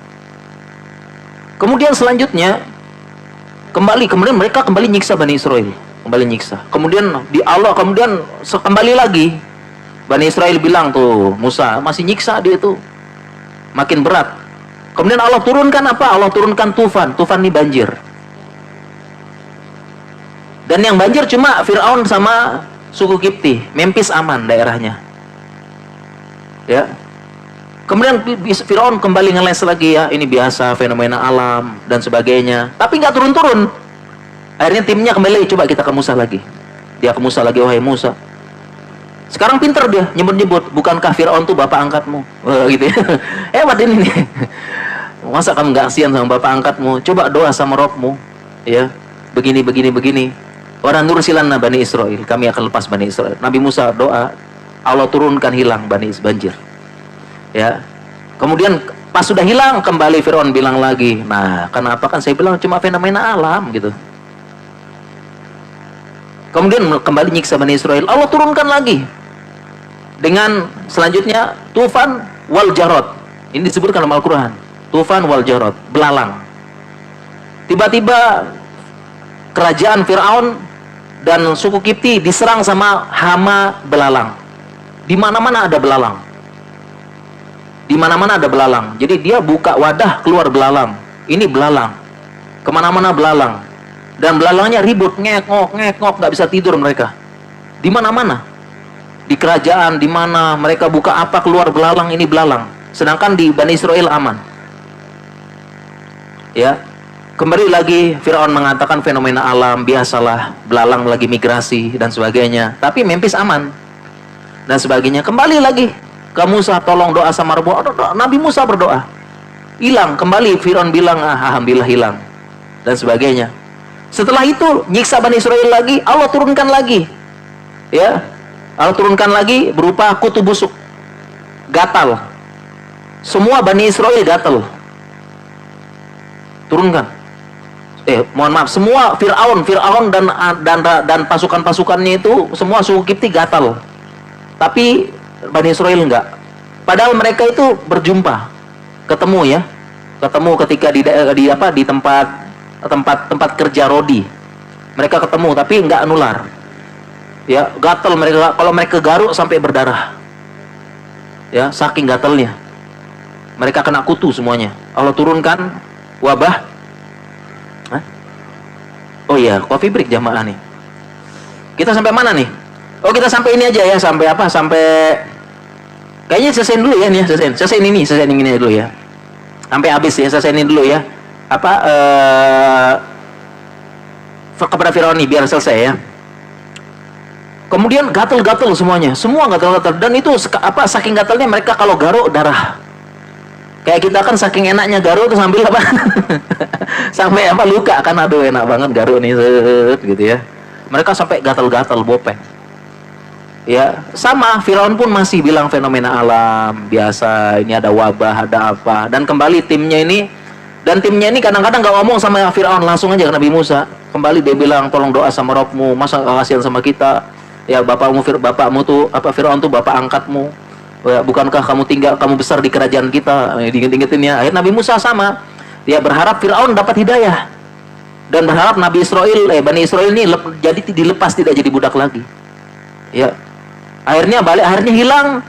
Kemudian selanjutnya kemudian mereka kembali nyiksa Bani Israel, kembali nyiksa. Kemudian kembali lagi. Bani Israel bilang tuh, Musa masih nyiksa dia itu. Makin berat. Kemudian Allah turunkan apa? Allah turunkan tufan. Tufan ini banjir. Dan yang banjir cuma Fir'aun sama suku Kipti. Memphis aman daerahnya. Ya. Kemudian Fir'aun kembali ngeles lagi, ya. Ini biasa, fenomena alam dan sebagainya. Tapi nggak turun-turun. Akhirnya timnya kembali, coba kita ke Musa lagi. Dia ke Musa lagi, wahai Musa. Sekarang pinter dia, nyebut-nyebut. Bukankah Fir'aun tuh bapak angkatmu? Gitu ya. Hebat ini nih. Masa kamu nggak kasihan sama bapak angkatmu? Coba doa sama Rabbmu. Ya. Begini. Waranursilanna Bani Israel, kami akan lepas Bani Israel. Nabi Musa doa, Allah turunkan hilang banjir. Ya. Kemudian pas sudah hilang, kembali Fir'aun bilang lagi. Nah, kenapa kan saya bilang cuma fenomena alam gitu. Kemudian kembali nyiksa Bani Israel. Allah turunkan lagi dengan selanjutnya tufan wal jarod. Ini disebutkan dalam Al-Quran. Tufan wal jarod, belalang. Tiba-tiba kerajaan Fir'aun dan suku Kipti diserang sama hama belalang. Di mana-mana ada belalang. Di mana-mana ada belalang. Jadi dia buka wadah, keluar belalang. Ini belalang. Kemana-mana belalang. Dan belalangnya ribut, ngek-ngok, nggak bisa tidur mereka. Di mana-mana. Di kerajaan, di mana mereka buka apa, keluar belalang, ini belalang. Sedangkan di Bani Israel aman. Ya. Kembali lagi Fir'aun mengatakan fenomena alam, biasalah, belalang lagi migrasi dan sebagainya. Tapi Memphis aman dan sebagainya. Kembali lagi ke Musa, tolong doa sama Rabbmu. Nabi Musa berdoa. hilang kembali. Fir'aun bilang, alhamdulillah hilang, dan sebagainya. Setelah itu nyiksa Bani Israel lagi, Allah turunkan lagi, ya, Allah turunkan lagi berupa kutu busuk, gatal. Semua Bani Israel gatal. Turunkan. Mohon maaf, semua Fir'aun dan pasukan-pasukannya itu semua suku Kipti gatal. Tapi Bani Israel enggak. Padahal mereka itu berjumpa, ketemu ya, ketemu ketika di tempat kerja Rodi. Mereka ketemu tapi enggak nular. Ya, gatal mereka. Kalau mereka garuk sampai berdarah. Ya, saking gatalnya. Mereka kena kutu semuanya. Allah turunkan wabah. Hah? Oh iya, coffee break jamaah nih. Kita sampai mana nih? Oh, kita sampai ini aja ya, sampai apa? Sampai kayaknya selesaiin dulu ya nih, selesaiin ini dulu ya. Sampai habis ya, selesaiin ini dulu ya. Apa kepada Firaun nih biar selesai ya. Kemudian gatal-gatal semuanya, semua gatal-gatal, dan itu saking gatalnya mereka kalau garuk darah. Kayak kita kan saking enaknya garuk tuh sambil apa? Sampai apa luka kan, aduh enak banget garuk nih gitu ya. Mereka sampai gatal-gatal bopeng. Ya, sama Firaun pun masih bilang fenomena alam biasa, ini ada wabah, ada apa. Dan kembali timnya ini kadang-kadang gak ngomong sama Firaun, langsung aja ke Nabi Musa. Kembali dia bilang, tolong doa sama Rabbmu, masa kasihan sama kita? Ya, bapakmu tuh apa, Firaun tuh bapak angkatmu. Ya, bukankah kamu besar di kerajaan kita? Diinget-ingetin ya. Akhirnya Nabi Musa sama. Dia berharap Firaun dapat hidayah. Dan berharap Bani Israel ini jadi dilepas, tidak jadi budak lagi. Ya. Akhirnya hilang.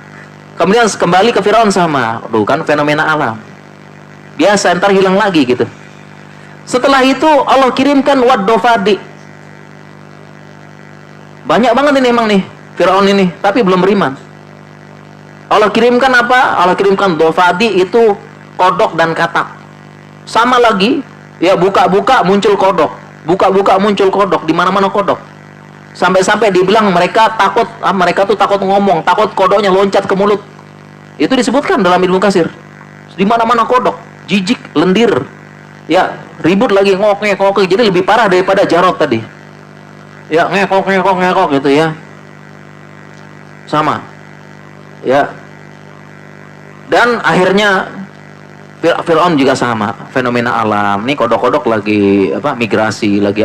Kemudian kembali ke Firaun sama. Aduh, kan fenomena alam. Biasa, ntar hilang lagi gitu. Setelah itu Allah kirimkan Wad-Dofadi. Banyak banget ini emang nih Firaun ini, tapi belum beriman. Allah kirimkan apa? Allah kirimkan Dofadi, itu kodok dan katak. Sama lagi, ya, buka-buka muncul kodok, buka-buka muncul kodok, di mana-mana kodok. Sampai-sampai dibilang mereka tuh takut ngomong, takut kodoknya loncat ke mulut. Itu disebutkan dalam Ibnu Katsir. Di mana-mana kodok, jijik, lendir. Ya, ribut lagi, ngok-ngok, jadi lebih parah daripada Jarot tadi. Ya, ngekok gitu ya. Sama. Ya. Dan akhirnya Fir'aun juga sama, fenomena alam. Nih kodok-kodok lagi migrasi, lagi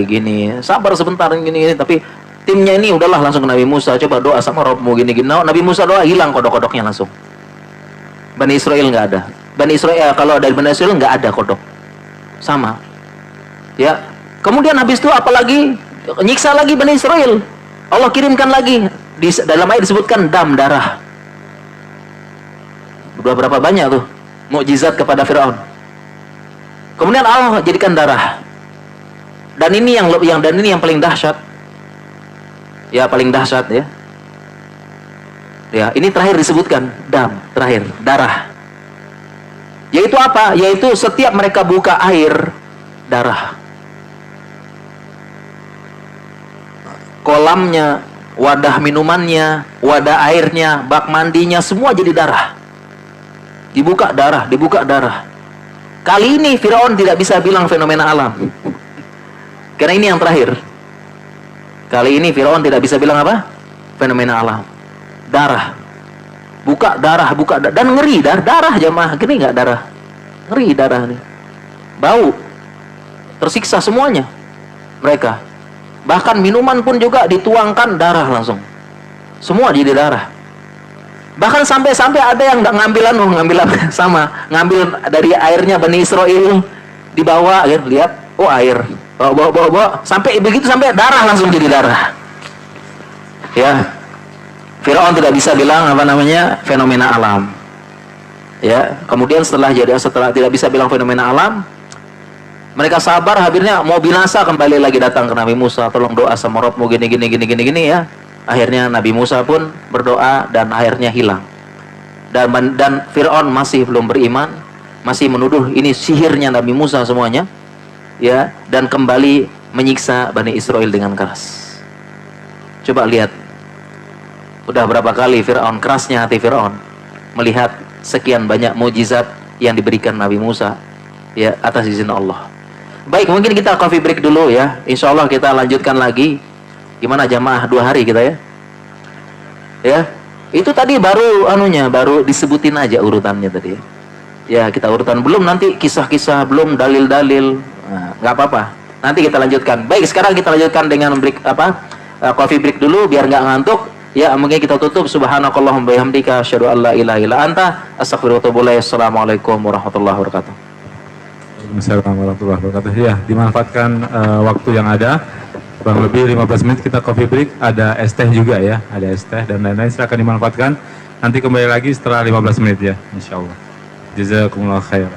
gini. Sabar sebentar gini, tapi timnya ini udahlah langsung ke Nabi Musa, coba doa sama Rabbmu gini. Nabi Musa doa, hilang kodok-kodoknya langsung. Bani Israel nggak ada. Kalau dari Bani Israel nggak ada kodok. Sama. Ya. Kemudian habis itu apalagi nyiksa lagi Bani Israel. Allah kirimkan lagi, dalam ayat disebutkan darah. Berapa banyak tuh mukjizat kepada Firaun. Kemudian Allah jadikan darah. Dan ini yang paling dahsyat. Ya, paling dahsyat ya. Ya, ini terakhir disebutkan terakhir darah. Yaitu apa? Yaitu setiap mereka buka air, darah. Kolamnya, wadah minumannya, wadah airnya, bak mandinya, semua jadi darah. Dibuka darah. Kali ini Firaun tidak bisa bilang fenomena alam. Karena ini yang terakhir. Kali ini Firaun tidak bisa bilang apa? Fenomena alam. Darah. Buka darah. Dan ngeri, darah jamaah. Gini nggak darah? Ngeri darah nih. Bau. Tersiksa semuanya. Mereka. Bahkan minuman pun juga dituangkan darah langsung. Semua jadi darah. Bahkan sampai ada yang ngambil dari airnya Bani Israel, dibawa, lihat, oh air, bawa, sampai darah langsung jadi darah. Ya, Firaun tidak bisa bilang fenomena alam. Ya, kemudian setelah tidak bisa bilang fenomena alam, mereka sabar, akhirnya mau binasa, kembali lagi datang ke Nabi Musa, tolong doa sama Rabbmu gini ya. Akhirnya Nabi Musa pun berdoa dan akhirnya hilang. Dan Fir'aun masih belum beriman, masih menuduh ini sihirnya Nabi Musa semuanya. Ya, dan kembali menyiksa Bani Israel dengan keras. Coba lihat. Udah berapa kali kerasnya hati Fir'aun melihat sekian banyak mukjizat yang diberikan Nabi Musa ya atas izin Allah. Baik, mungkin kita coffee break dulu ya. Insya Allah kita lanjutkan lagi. Gimana jamaah 2 hari kita ya? Ya, itu tadi baru anunya, baru disebutin aja urutannya tadi. Ya kita urutan belum, nanti kisah-kisah belum, dalil-dalil. Nah, nggak apa-apa. Nanti kita lanjutkan. Baik, sekarang kita lanjutkan dengan break coffee break dulu biar nggak ngantuk. Ya, mungkin kita tutup. Subhanakallahumma bihamdika asyhadu an la ilaha illa anta astaghfiruka wa atubu ilaik. Assalamualaikum warahmatullahi wabarakatuh. Assalamualaikum warahmatullahi wabarakatuh. Ya, dimanfaatkan waktu yang ada. Kurang lebih 15 menit kita coffee break. Ada es teh juga ya, ada es teh dan lain-lain. Silakan dimanfaatkan. Nanti kembali lagi setelah 15 menit ya, insya Allah. Jazakumullah khair.